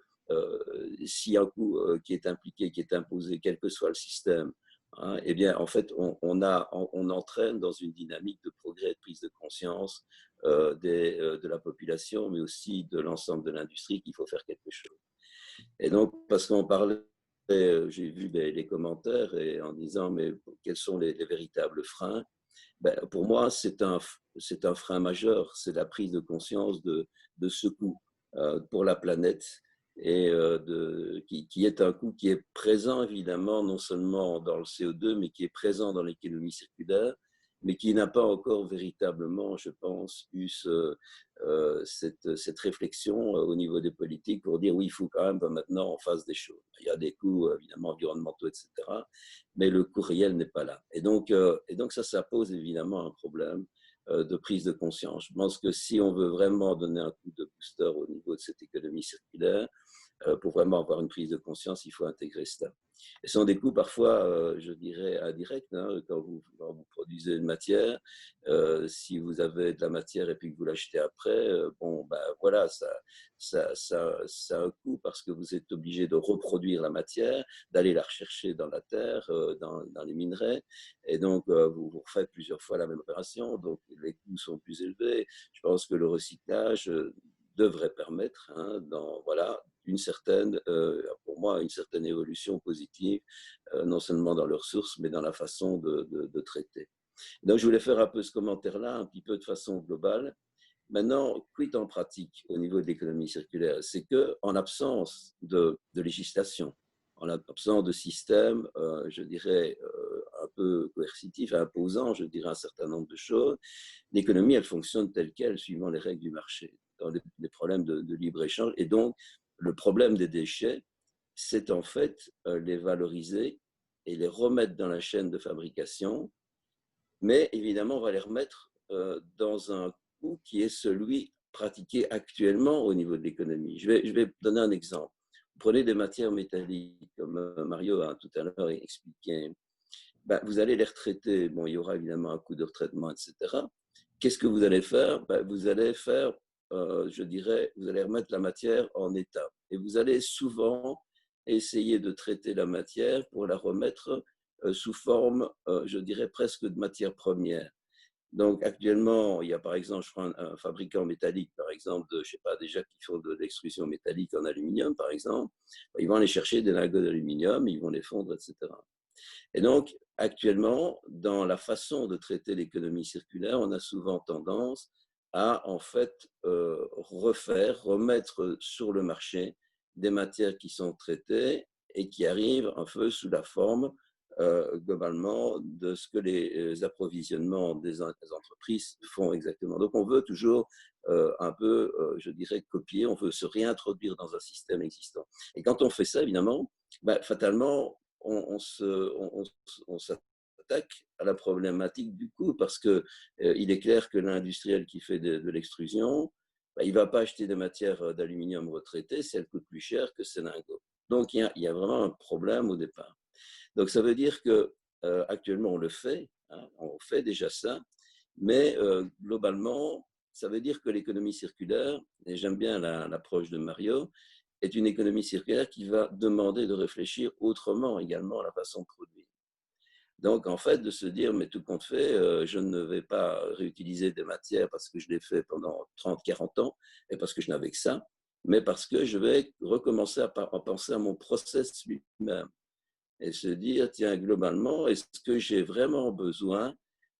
s'il y a un coût qui est impliqué, qui est imposé, quel que soit le système, hein, eh bien, en fait, on entraîne dans une dynamique de progrès et de prise de conscience de la population, mais aussi de l'ensemble de l'industrie qu'il faut faire quelque chose. Et donc, parce qu'on parlait, j'ai vu les commentaires et en disant, mais quels sont les véritables freins? Pour moi, c'est un frein majeur, c'est la prise de conscience de ce coût pour la planète et qui est un coût qui est présent évidemment non seulement dans le CO2, mais qui est présent dans l'économie circulaire, mais qui n'a pas encore véritablement, je pense, eu cette réflexion au niveau des politiques pour dire oui, il faut quand même maintenant on fasse des choses. Il y a des coûts évidemment environnementaux, etc., mais le coût réel n'est pas là. Et donc ça pose évidemment un problème de prise de conscience. Je pense que si on veut vraiment donner un coup de booster au niveau de cette économie circulaire, pour vraiment avoir une prise de conscience, il faut intégrer cela. Et ce sont des coûts parfois, je dirais, indirects. Hein, quand vous produisez une matière, si vous avez de la matière et puis que vous l'achetez après, voilà, ça a un coût parce que vous êtes obligé de reproduire la matière, d'aller la rechercher dans la terre, dans les minerais. Et donc, vous refaites plusieurs fois la même opération. Donc, les coûts sont plus élevés. Je pense que le recyclage devrait permettre, hein, pour moi, une certaine évolution positive, non seulement dans leurs sources, mais dans la façon de traiter. Donc, je voulais faire un peu ce commentaire-là, un petit peu de façon globale. Maintenant, quid en pratique au niveau de l'économie circulaire? C'est qu'en absence de législation, en absence de système, je dirais, un peu coercitif, imposant, je dirais, un certain nombre de choses, l'économie, elle fonctionne telle qu'elle, suivant les règles du marché, dans des problèmes de libre-échange. Et donc, le problème des déchets, c'est en fait les valoriser et les remettre dans la chaîne de fabrication. Mais évidemment, on va les remettre dans un coût qui est celui pratiqué actuellement au niveau de l'économie. Je vais donner un exemple. Vous prenez des matières métalliques, comme Mario a tout à l'heure expliqué. Vous allez les retraiter. Bon, il y aura évidemment un coût de retraitement, etc. Qu'est-ce que vous allez faire? Vous allez faire, je dirais, vous allez remettre la matière en état. Et vous allez souvent essayer de traiter la matière pour la remettre sous forme, je dirais, presque de matière première. Donc, actuellement, il y a par exemple, je prends un fabricant métallique, par exemple, je ne sais pas, déjà qui font de l'extrusion métallique en aluminium, par exemple. Ils vont aller chercher des lingots d'aluminium, ils vont les fondre, etc. Et donc, actuellement, dans la façon de traiter l'économie circulaire, on a souvent tendance à, en fait, remettre sur le marché des matières qui sont traitées et qui arrivent un peu sous la forme, globalement, de ce que les approvisionnements des entreprises font exactement. Donc, on veut toujours un peu, je dirais, copier, on veut se réintroduire dans un système existant. Et quand on fait ça, évidemment, fatalement, on s'attaque à la problématique du coût parce qu'il est clair que l'industriel qui fait de l'extrusion, il ne va pas acheter des matières d'aluminium retraitées si elles coûtent plus cher que ces lingots. Donc, il y a vraiment un problème au départ. Donc, ça veut dire qu'actuellement, on le fait, hein, on fait déjà ça, mais globalement, ça veut dire que l'économie circulaire, et j'aime bien l'approche de Mario, est une économie circulaire qui va demander de réfléchir autrement également à la façon de produire. Donc, en fait, de se dire, mais tout compte fait, je ne vais pas réutiliser des matières parce que je l'ai fait pendant 30, 40 ans et parce que je n'avais que ça, mais parce que je vais recommencer à penser à mon process lui-même et se dire, tiens, globalement, est-ce que j'ai vraiment besoin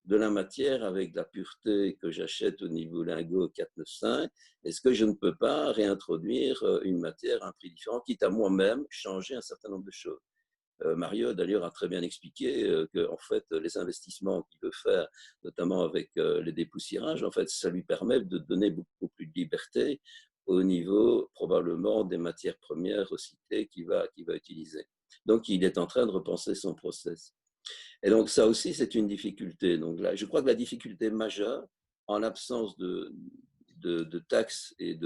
de la matière avec la pureté que j'achète au niveau lingot 495? Est-ce que je ne peux pas réintroduire une matière à un prix différent, quitte à moi-même changer un certain nombre de choses? Mario, d'ailleurs, a très bien expliqué que en fait, les investissements qu'il veut faire, notamment avec les dépoussiérages, en fait, ça lui permet de donner beaucoup plus de liberté au niveau, probablement, des matières premières recyclées qu'il va utiliser. Donc, il est en train de repenser son process. Et donc, ça aussi, c'est une difficulté. Donc là, je crois que la difficulté majeure, en l'absence de taxes et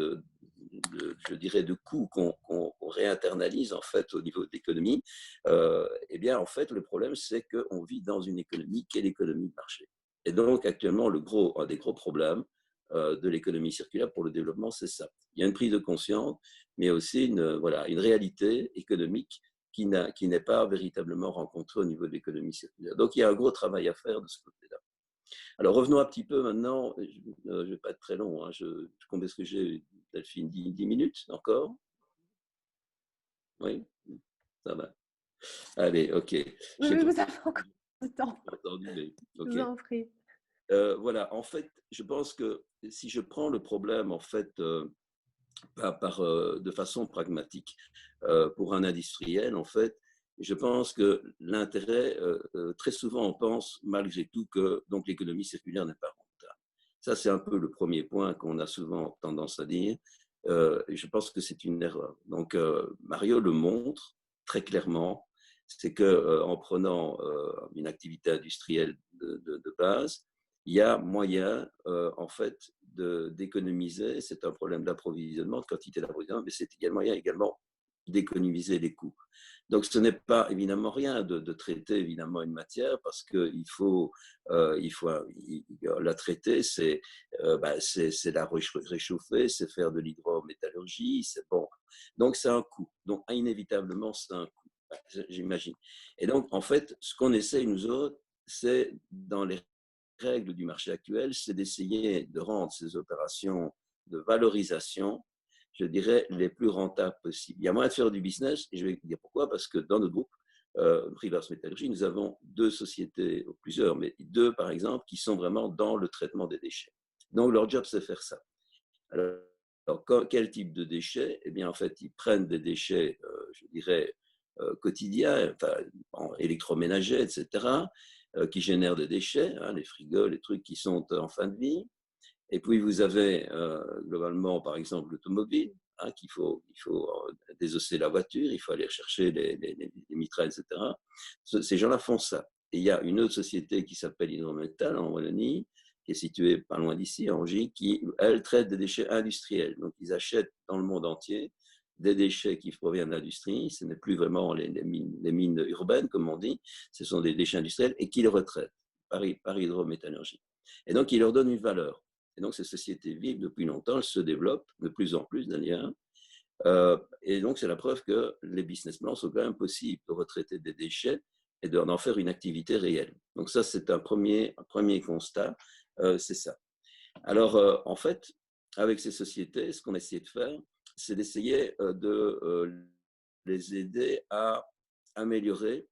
je dirais, de coûts qu'on réinternalise en fait au niveau de l'économie, eh bien, en fait, le problème, c'est qu'on vit dans une économie qui est l'économie de marché. Et donc, actuellement, un des gros problèmes de l'économie circulaire pour le développement, c'est ça. Il y a une prise de conscience, mais aussi une réalité économique qui n'est pas véritablement rencontrée au niveau de l'économie circulaire. Donc, il y a un gros travail à faire de ce côté-là. Alors, revenons un petit peu maintenant. Je ne vais pas être très long. Hein, combien est-ce que j'ai, Delphine? 10 minutes encore? Oui, ça va. Allez, OK. Oui, vous avez encore du temps. Entendu, mais, OK. Je vous en prie. Voilà, en fait, je pense que si je prends le problème, en fait, de façon pragmatique, pour un industriel, en fait, je pense que l'intérêt, très souvent, on pense malgré tout que donc l'économie circulaire n'est pas rentable. Ça, c'est un peu le premier point qu'on a souvent tendance à dire. Et je pense que c'est une erreur. Donc, Mario le montre très clairement, c'est que en prenant une activité industrielle de base, il y a moyen, en fait, d'économiser. C'est un problème d'approvisionnement, de quantité d'approvisionnement, mais c'est également moyen d'économiser les coûts. Donc, ce n'est pas évidemment rien de traiter évidemment une matière parce qu'il faut, la traiter, c'est la réchauffer, c'est faire de l'hydrométallurgie, c'est bon. Donc, c'est un coût. Donc, inévitablement, c'est un coût, j'imagine. Et donc, en fait, ce qu'on essaie, nous autres, c'est dans les règles du marché actuel, c'est d'essayer de rendre ces opérations de valorisation, je dirais, les plus rentables possibles. Il y a moyen de faire du business, et je vais vous dire pourquoi, parce que dans notre groupe, Rivers Métallurgie, nous avons deux sociétés, ou plusieurs, mais deux par exemple, qui sont vraiment dans le traitement des déchets. Donc leur job, c'est faire ça. Alors quel type de déchets? Eh bien, en fait, ils prennent des déchets, je dirais, quotidiens, enfin, électroménagers, etc., qui génèrent des déchets, hein, les frigos, les trucs qui sont en fin de vie. Et puis, vous avez globalement, par exemple, l'automobile, hein, il faut désosser la voiture, il faut aller chercher les mitrailles, etc. Ces gens-là font ça. Et il y a une autre société qui s'appelle Hydrométal en Wallonie, qui est située pas loin d'ici, à Angy, qui, elle, traite des déchets industriels. Donc, ils achètent dans le monde entier des déchets qui proviennent de l'industrie. Ce n'est plus vraiment les mines urbaines, comme on dit, ce sont des déchets industriels et qui les retraitent par hydrométallurgie. Et donc, ils leur donnent une valeur. Et donc, ces sociétés vivent depuis longtemps, elles se développent de plus en plus d'ailleurs. Et donc, c'est la preuve que les business plans sont quand même possibles de retraiter des déchets et d'en faire une activité réelle. Donc, ça, c'est un premier constat, c'est ça. Alors, en fait, avec ces sociétés, ce qu'on essaie de faire, c'est d'essayer de les aider à améliorer,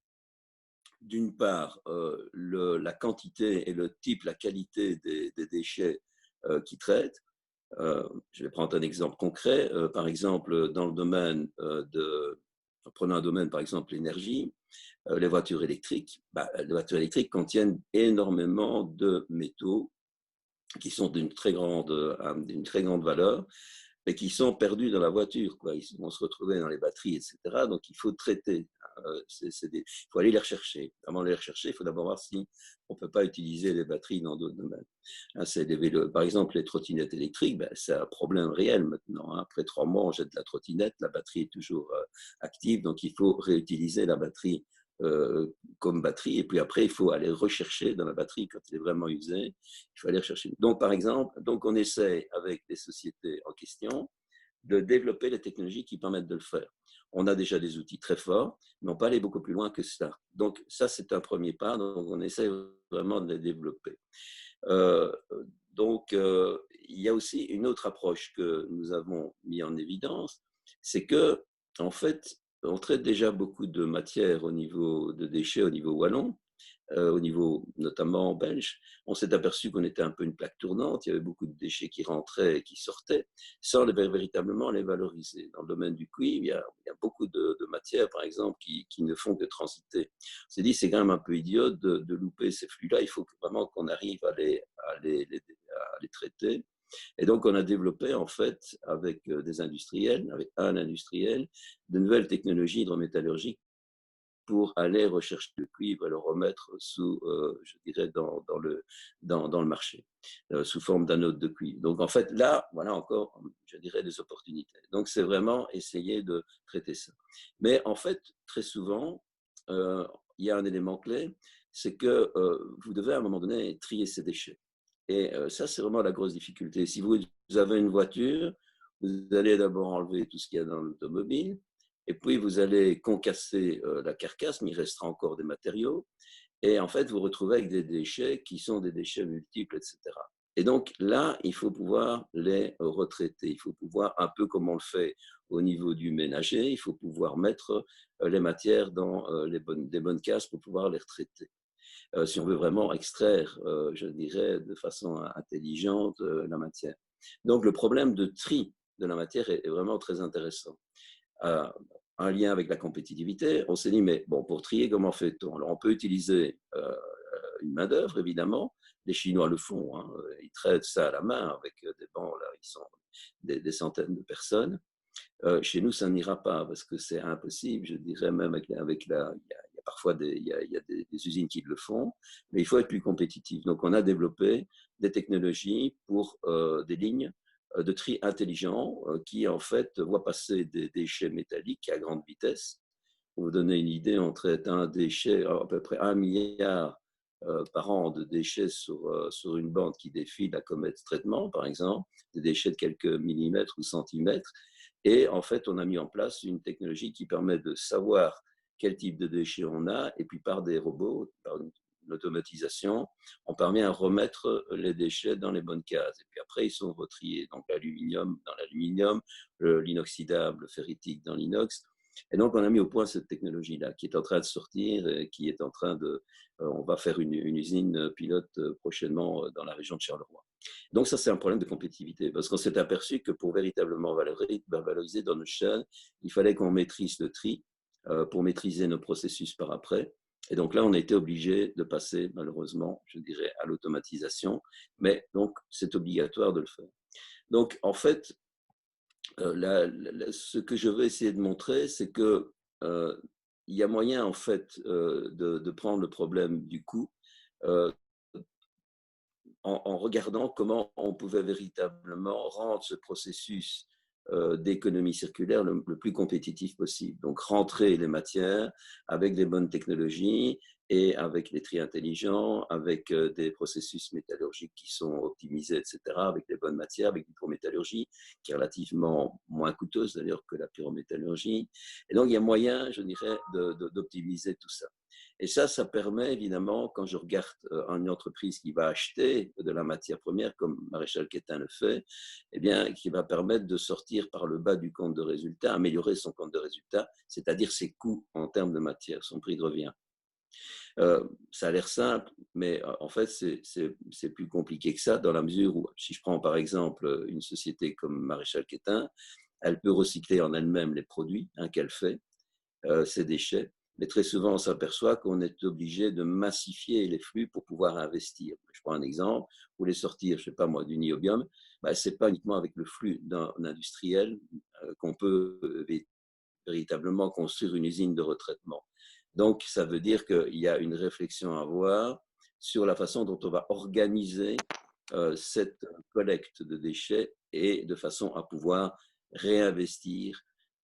d'une part, la quantité et le type, la qualité des déchets qu'ils traitent. Je vais prendre un exemple concret. Par exemple, dans le domaine prenons un domaine, par exemple, l'énergie, les voitures électriques. Les voitures électriques contiennent énormément de métaux qui sont d'une très grande valeur, mais qui sont perdus dans la voiture, quoi. Ils vont se retrouver dans les batteries, etc. Donc, il faut traiter. Il faut aller les rechercher. Avant de les rechercher, il faut d'abord voir si on ne peut pas utiliser les batteries dans d'autres domaines. Par exemple, les trottinettes électriques, c'est un problème réel maintenant. Après 3 mois, on jette la trottinette, la batterie est toujours active, donc il faut réutiliser la batterie comme batterie. Et puis après, il faut aller rechercher dans la batterie quand elle est vraiment usée. Il faut aller rechercher. Donc, par exemple, on essaie avec les sociétés en question de développer les technologies qui permettent de le faire. On a déjà des outils très forts, mais on peut aller beaucoup plus loin que ça. Donc, ça, c'est un premier pas. Donc, on essaie vraiment de les développer. Euh, il y a aussi une autre approche que nous avons mis en évidence, c'est que, en fait, on traite déjà beaucoup de matières au niveau de déchets, au niveau wallon, au niveau notamment belge. On s'est aperçu qu'on était un peu une plaque tournante, il y avait beaucoup de déchets qui rentraient et qui sortaient, sans véritablement les valoriser. Dans le domaine du cuivre, il y a beaucoup de matières, par exemple, qui ne font que transiter. On s'est dit, c'est quand même un peu idiot de louper ces flux-là, il faut vraiment qu'on arrive à les traiter. Et donc, on a développé, en fait, avec des industriels, avec un industriel, de nouvelles technologies hydrométallurgiques pour aller rechercher le cuivre et le remettre sous, je dirais, dans le marché, sous forme d'anode de cuivre. Donc, en fait, là, voilà encore, je dirais, des opportunités. Donc, c'est vraiment essayer de traiter ça. Mais en fait, très souvent, il y a un élément clé, c'est que vous devez à un moment donné trier ces déchets. Et ça, c'est vraiment la grosse difficulté. Si vous avez une voiture, vous allez d'abord enlever tout ce qu'il y a dans l'automobile, et puis vous allez concasser la carcasse, mais il restera encore des matériaux. Et en fait, vous vous retrouvez avec des déchets qui sont des déchets multiples, etc. Et donc là, il faut pouvoir les retraiter. Il faut pouvoir, un peu comme on le fait au niveau du ménager, il faut pouvoir mettre les matières dans des bonnes cases pour pouvoir les retraiter. Si on veut vraiment extraire, je dirais, de façon intelligente la matière. Donc le problème de tri de la matière est vraiment très intéressant. Un lien avec la compétitivité, on s'est dit, mais bon, pour trier, comment fait-on? Alors, on peut utiliser une main-d'œuvre, évidemment. Les Chinois le font, hein. Ils traitent ça à la main avec des bancs, là, ils sont des centaines de personnes. Chez nous, ça n'ira pas parce que c'est impossible, je dirais, même il y a parfois il y a des usines qui le font, mais il faut être plus compétitif. Donc, on a développé des technologies pour des lignes de tri intelligent qui, en fait, voient passer des déchets métalliques à grande vitesse. Pour vous donner une idée, on traite un déchet, à peu près 1 milliard par an de déchets sur une bande qui défile la comète traitement, par exemple, des déchets de quelques millimètres ou centimètres. Et en fait, on a mis en place une technologie qui permet de savoir quel type de déchets on a, et puis par des robots, par l'automatisation, on permet à remettre les déchets dans les bonnes cases. Et puis après, ils sont retriés. Donc l'aluminium dans l'aluminium, l'inoxydable ferritique dans l'inox. Et donc, on a mis au point cette technologie-là qui est en train de sortir, et qui est en train de... on va faire une usine pilote prochainement dans la région de Charleroi. Donc, ça, c'est un problème de compétitivité parce qu'on s'est aperçu que pour véritablement valoriser dans nos chaînes, il fallait qu'on maîtrise le tri pour maîtriser nos processus par après. Et donc là, on a été obligé de passer, malheureusement, je dirais, à l'automatisation. Mais donc, c'est obligatoire de le faire. Donc, en fait, ce que je veux essayer de montrer, c'est que il y a moyen, en fait, de prendre le problème du coût en regardant comment on pouvait véritablement rendre ce processus d'économie circulaire le plus compétitif possible. Donc, rentrer les matières avec des bonnes technologies et avec des tri intelligents, avec des processus métallurgiques qui sont optimisés, etc., avec les bonnes matières, avec l'hydrométallurgie, qui est relativement moins coûteuse d'ailleurs que la pyrométallurgie. Et donc, il y a moyen, je dirais, d'optimiser tout ça. Et ça permet évidemment, quand je regarde une entreprise qui va acheter de la matière première, comme Maréchal Quétin le fait, eh bien, qui va permettre de sortir par le bas du compte de résultat, améliorer son compte de résultat, c'est-à-dire ses coûts en termes de matière, son prix de revient. Ça a l'air simple, mais en fait, c'est plus compliqué que ça, dans la mesure où, si je prends par exemple une société comme Maréchal Quétin, elle peut recycler en elle-même les produits qu'elle fait, ses déchets. Mais très souvent, on s'aperçoit qu'on est obligé de massifier les flux pour pouvoir investir. Je prends un exemple, vous voulez sortir, je ne sais pas moi, du niobium, ce n'est pas uniquement avec le flux d'un industriel qu'on peut véritablement construire une usine de retraitement. Donc, ça veut dire qu'il y a une réflexion à avoir sur la façon dont on va organiser cette collecte de déchets et de façon à pouvoir réinvestir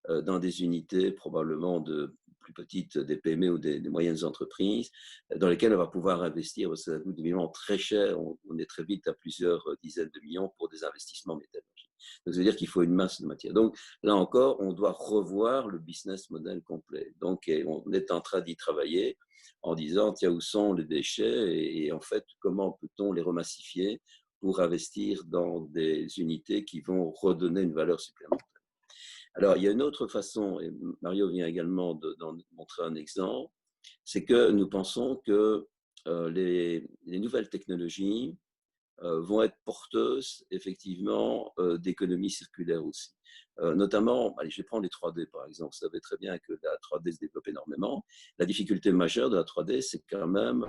dans des unités probablement de plus petites, des PME ou des moyennes entreprises, dans lesquelles on va pouvoir investir. Ça coûte évidemment très cher, on est très vite à plusieurs dizaines de millions pour des investissements métallurgiques. Donc, ça veut dire qu'il faut une masse de matière. Donc, là encore, on doit revoir le business model complet. Donc, on est en train d'y travailler en disant, tiens, où sont les déchets et en fait, comment peut-on les remassifier pour investir dans des unités qui vont redonner une valeur supplémentaire. Alors, il y a une autre façon, et Mario vient également d'en montrer un exemple, c'est que nous pensons que les nouvelles technologies vont être porteuses, effectivement, d'économie circulaire aussi. Notamment, allez, je vais prendre les 3D, par exemple. Vous savez très bien que la 3D se développe énormément. La difficulté majeure de la 3D, c'est quand même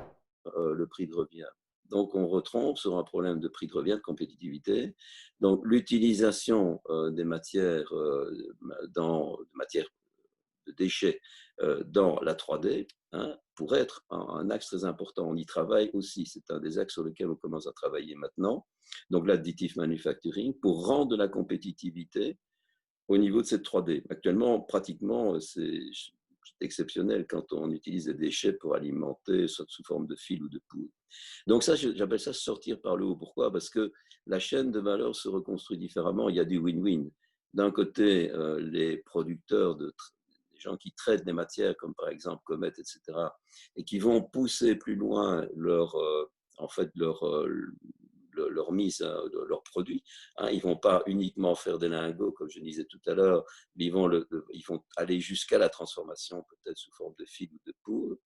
le prix de revient. Donc, on retombe sur un problème de prix de revient, de compétitivité. Donc, l'utilisation des matières, de déchets dans la 3D pourrait être un axe très important. On y travaille aussi. C'est un des axes sur lesquels on commence à travailler maintenant. Donc, l'additive manufacturing pour rendre de la compétitivité au niveau de cette 3D. Actuellement, pratiquement, c'est exceptionnel quand on utilise des déchets pour alimenter, soit sous forme de fil ou de poudre. Donc ça, j'appelle ça sortir par le haut. Pourquoi? Parce que la chaîne de valeur se reconstruit différemment. Il y a du win-win. D'un côté, les producteurs, des gens qui traitent des matières, comme par exemple Comet, etc., et qui vont pousser plus loin leur mise, de leurs produits. Ils ne vont pas uniquement faire des lingots, comme je disais tout à l'heure, mais ils vont aller jusqu'à la transformation, peut-être sous forme de fil ou de poudre.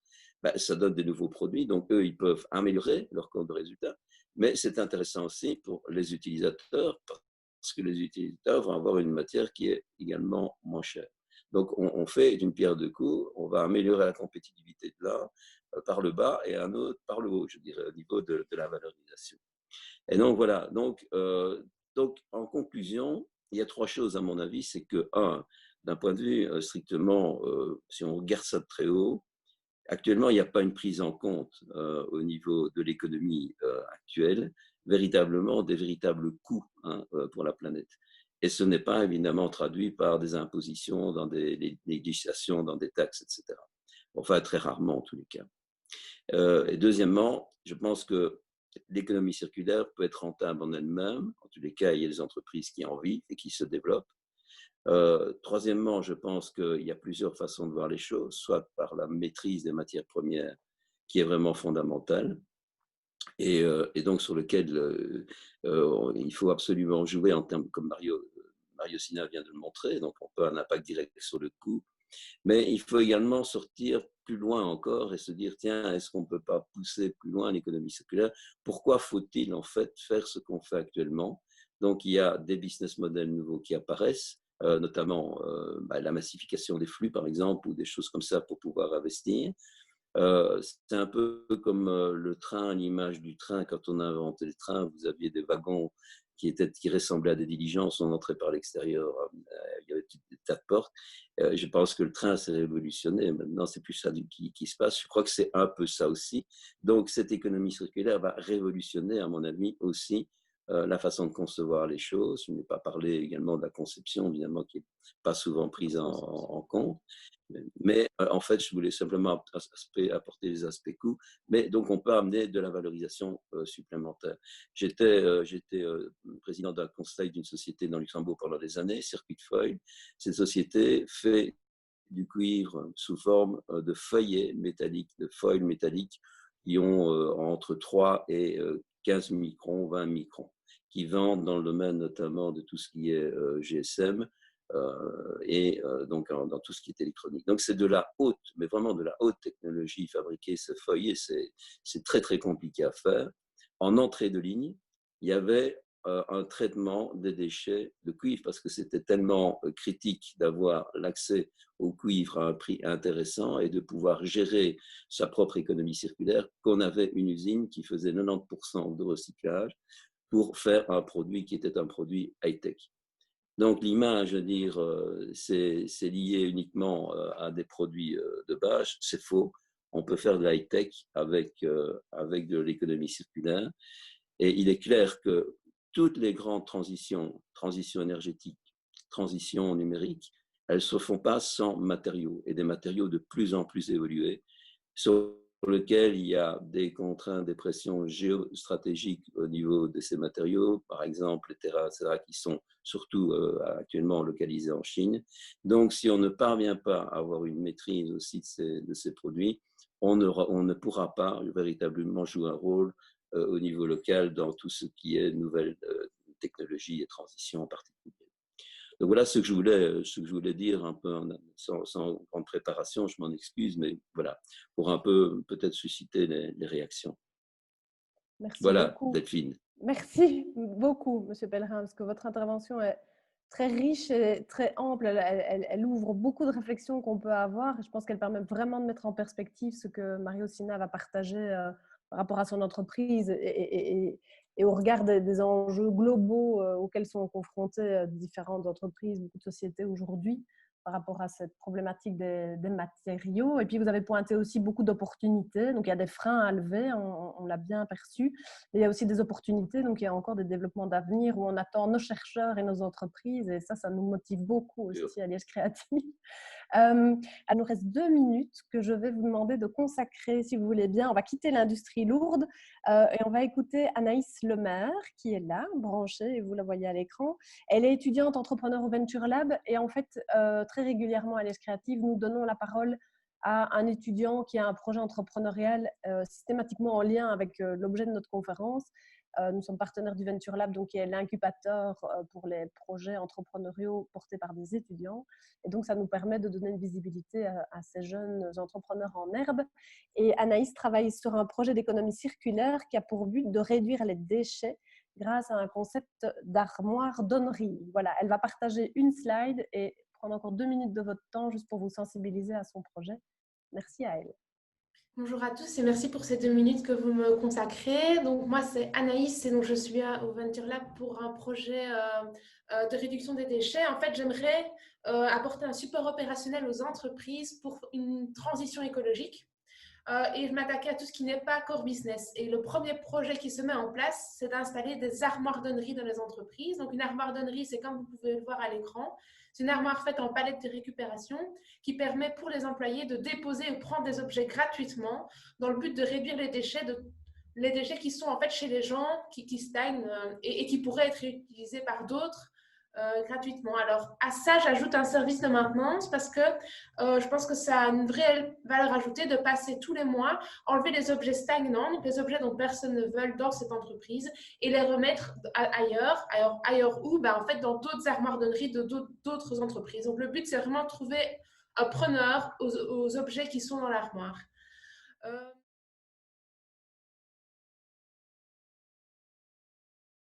Ça donne des nouveaux produits, donc eux, ils peuvent améliorer leur compte de résultat. Mais c'est intéressant aussi pour les utilisateurs, parce que les utilisateurs vont avoir une matière qui est également moins chère. Donc, on fait d'une pierre deux coups, on va améliorer la compétitivité de l'un par le bas et un autre par le haut, je dirais, au niveau de la valorisation. Et donc, voilà. Donc, en conclusion, il y a trois choses, à mon avis. C'est que, d'un point de vue strictement, si on regarde ça de très haut, actuellement, il n'y a pas une prise en compte au niveau de l'économie actuelle, véritablement des véritables coûts pour la planète. Et ce n'est pas évidemment traduit par des impositions, dans des législations, dans des taxes, etc. Enfin, très rarement en tous les cas. Et deuxièmement, je pense que l'économie circulaire peut être rentable en elle-même. En tous les cas, il y a des entreprises qui en vivent et qui se développent. Troisièmement, je pense qu'il y a plusieurs façons de voir les choses, soit par la maîtrise des matières premières, qui est vraiment fondamentale, et donc sur lequel il faut absolument jouer en termes, comme Mario Sina vient de le montrer, donc on peut avoir un impact direct sur le coût. Mais il faut également sortir plus loin encore et se dire, tiens, est-ce qu'on ne peut pas pousser plus loin l'économie circulaire? Pourquoi faut-il en fait faire ce qu'on fait actuellement? Donc, il y a des business models nouveaux qui apparaissent, notamment la massification des flux, par exemple, ou des choses comme ça pour pouvoir investir. C'est un peu comme le train, l'image du train. Quand on a inventé le train, vous aviez des wagons qui ressemblaient à des diligences, on entrait par l'extérieur, il y avait des tas de portes. Je pense que le train s'est révolutionné, maintenant c'est plus ça qui se passe, je crois que c'est un peu ça aussi. Donc cette économie circulaire va révolutionner, à mon avis, aussi la façon de concevoir les choses. Je n'ai pas parlé également de la conception, évidemment, qui n'est pas souvent prise en compte. Mais en fait, je voulais simplement apporter les aspects coûts. Mais donc, on peut amener de la valorisation supplémentaire. J'étais président d'un conseil d'une société dans Luxembourg pendant des années, Circuit Foil. Cette société fait du cuivre sous forme de feuillets métalliques, de foils métalliques qui ont entre 3 et 15 microns, 20 microns, qui vendent dans le domaine notamment de tout ce qui est GSM, et donc dans tout ce qui est électronique. Donc c'est de la haute, mais vraiment de la haute technologie. Fabriquer ce feuillet, c'est très très compliqué à faire. En entrée de ligne, il y avait un traitement des déchets de cuivre parce que c'était tellement critique d'avoir l'accès au cuivre à un prix intéressant et de pouvoir gérer sa propre économie circulaire qu'on avait une usine qui faisait 90% de recyclage pour faire un produit qui était un produit high-tech. Donc l'image, je veux dire, c'est lié uniquement à des produits de base, c'est faux. On peut faire de l'high-tech avec de l'économie circulaire. Et il est clair que toutes les grandes transitions énergétiques, transition numérique, elles ne se font pas sans matériaux, et des matériaux de plus en plus évolués, sur lesquels il y a des contraintes, des pressions géostratégiques au niveau de ces matériaux, par exemple les terres rares, qui sont surtout actuellement localisés en Chine. Donc, si on ne parvient pas à avoir une maîtrise aussi de ces produits, on ne pourra pas véritablement jouer un rôle au niveau local dans tout ce qui est nouvelles technologies et transitions en particulier. Donc voilà ce que je voulais dire un peu sans grande préparation, je m'en excuse, mais voilà, pour un peu peut-être susciter les réactions. Merci Voilà, beaucoup. Delphine. Merci beaucoup, Monsieur Pellerin, parce que votre intervention est très riche et très ample. Elle ouvre beaucoup de réflexions qu'on peut avoir. Je pense qu'elle permet vraiment de mettre en perspective ce que Mario Sina va partager par rapport à son entreprise et au regard des enjeux globaux auxquels sont confrontées différentes entreprises, beaucoup de sociétés aujourd'hui par rapport à cette problématique des matériaux. Et puis, vous avez pointé aussi beaucoup d'opportunités. Donc, il y a des freins à lever, on l'a bien perçu. Mais il y a aussi des opportunités. Donc, il y a encore des développements d'avenir où on attend nos chercheurs et nos entreprises. Et ça nous motive beaucoup aussi à Liège Créative. Il nous reste 2 minutes que je vais vous demander de consacrer, si vous voulez bien. On va quitter l'industrie lourde et on va écouter Anaïs Lemaire, qui est là, branchée, et vous la voyez à l'écran. Elle est étudiante entrepreneur au Venture Lab et en fait, très régulièrement à Liège Créative, nous donnons la parole à un étudiant qui a un projet entrepreneurial systématiquement en lien avec l'objet de notre conférence. Nous sommes partenaires du Venture Lab, donc qui est l'incubateur pour les projets entrepreneuriaux portés par des étudiants. Et donc, ça nous permet de donner une visibilité à ces jeunes entrepreneurs en herbe. Et Anaïs travaille sur un projet d'économie circulaire qui a pour but de réduire les déchets grâce à un concept d'armoire-donnerie. Voilà, elle va partager une slide et prendre encore 2 minutes de votre temps juste pour vous sensibiliser à son projet. Merci à elle. Bonjour à tous et merci pour ces 2 minutes que vous me consacrez. Donc moi c'est Anaïs et donc je suis au Venture Lab pour un projet de réduction des déchets. En fait j'aimerais apporter un support opérationnel aux entreprises pour une transition écologique et je m'attaquais à tout ce qui n'est pas core business. Et le premier projet qui se met en place, c'est d'installer des armoires-donneries dans les entreprises. Donc une armoire-donnerie, c'est comme vous pouvez le voir à l'écran, c'est une armoire faite en palette de récupération qui permet pour les employés de déposer ou prendre des objets gratuitement dans le but de réduire les déchets qui sont en fait chez les gens, qui stagnent et qui pourraient être utilisés par d'autres gratuitement. Alors à ça, j'ajoute un service de maintenance parce que je pense que ça a une vraie valeur ajoutée de passer tous les mois, enlever les objets stagnants, donc les objets dont personne ne veut dans cette entreprise et les remettre ailleurs où en fait dans d'autres armoires-donneries de d'autres entreprises. Donc le but, c'est vraiment de trouver un preneur aux objets qui sont dans l'armoire.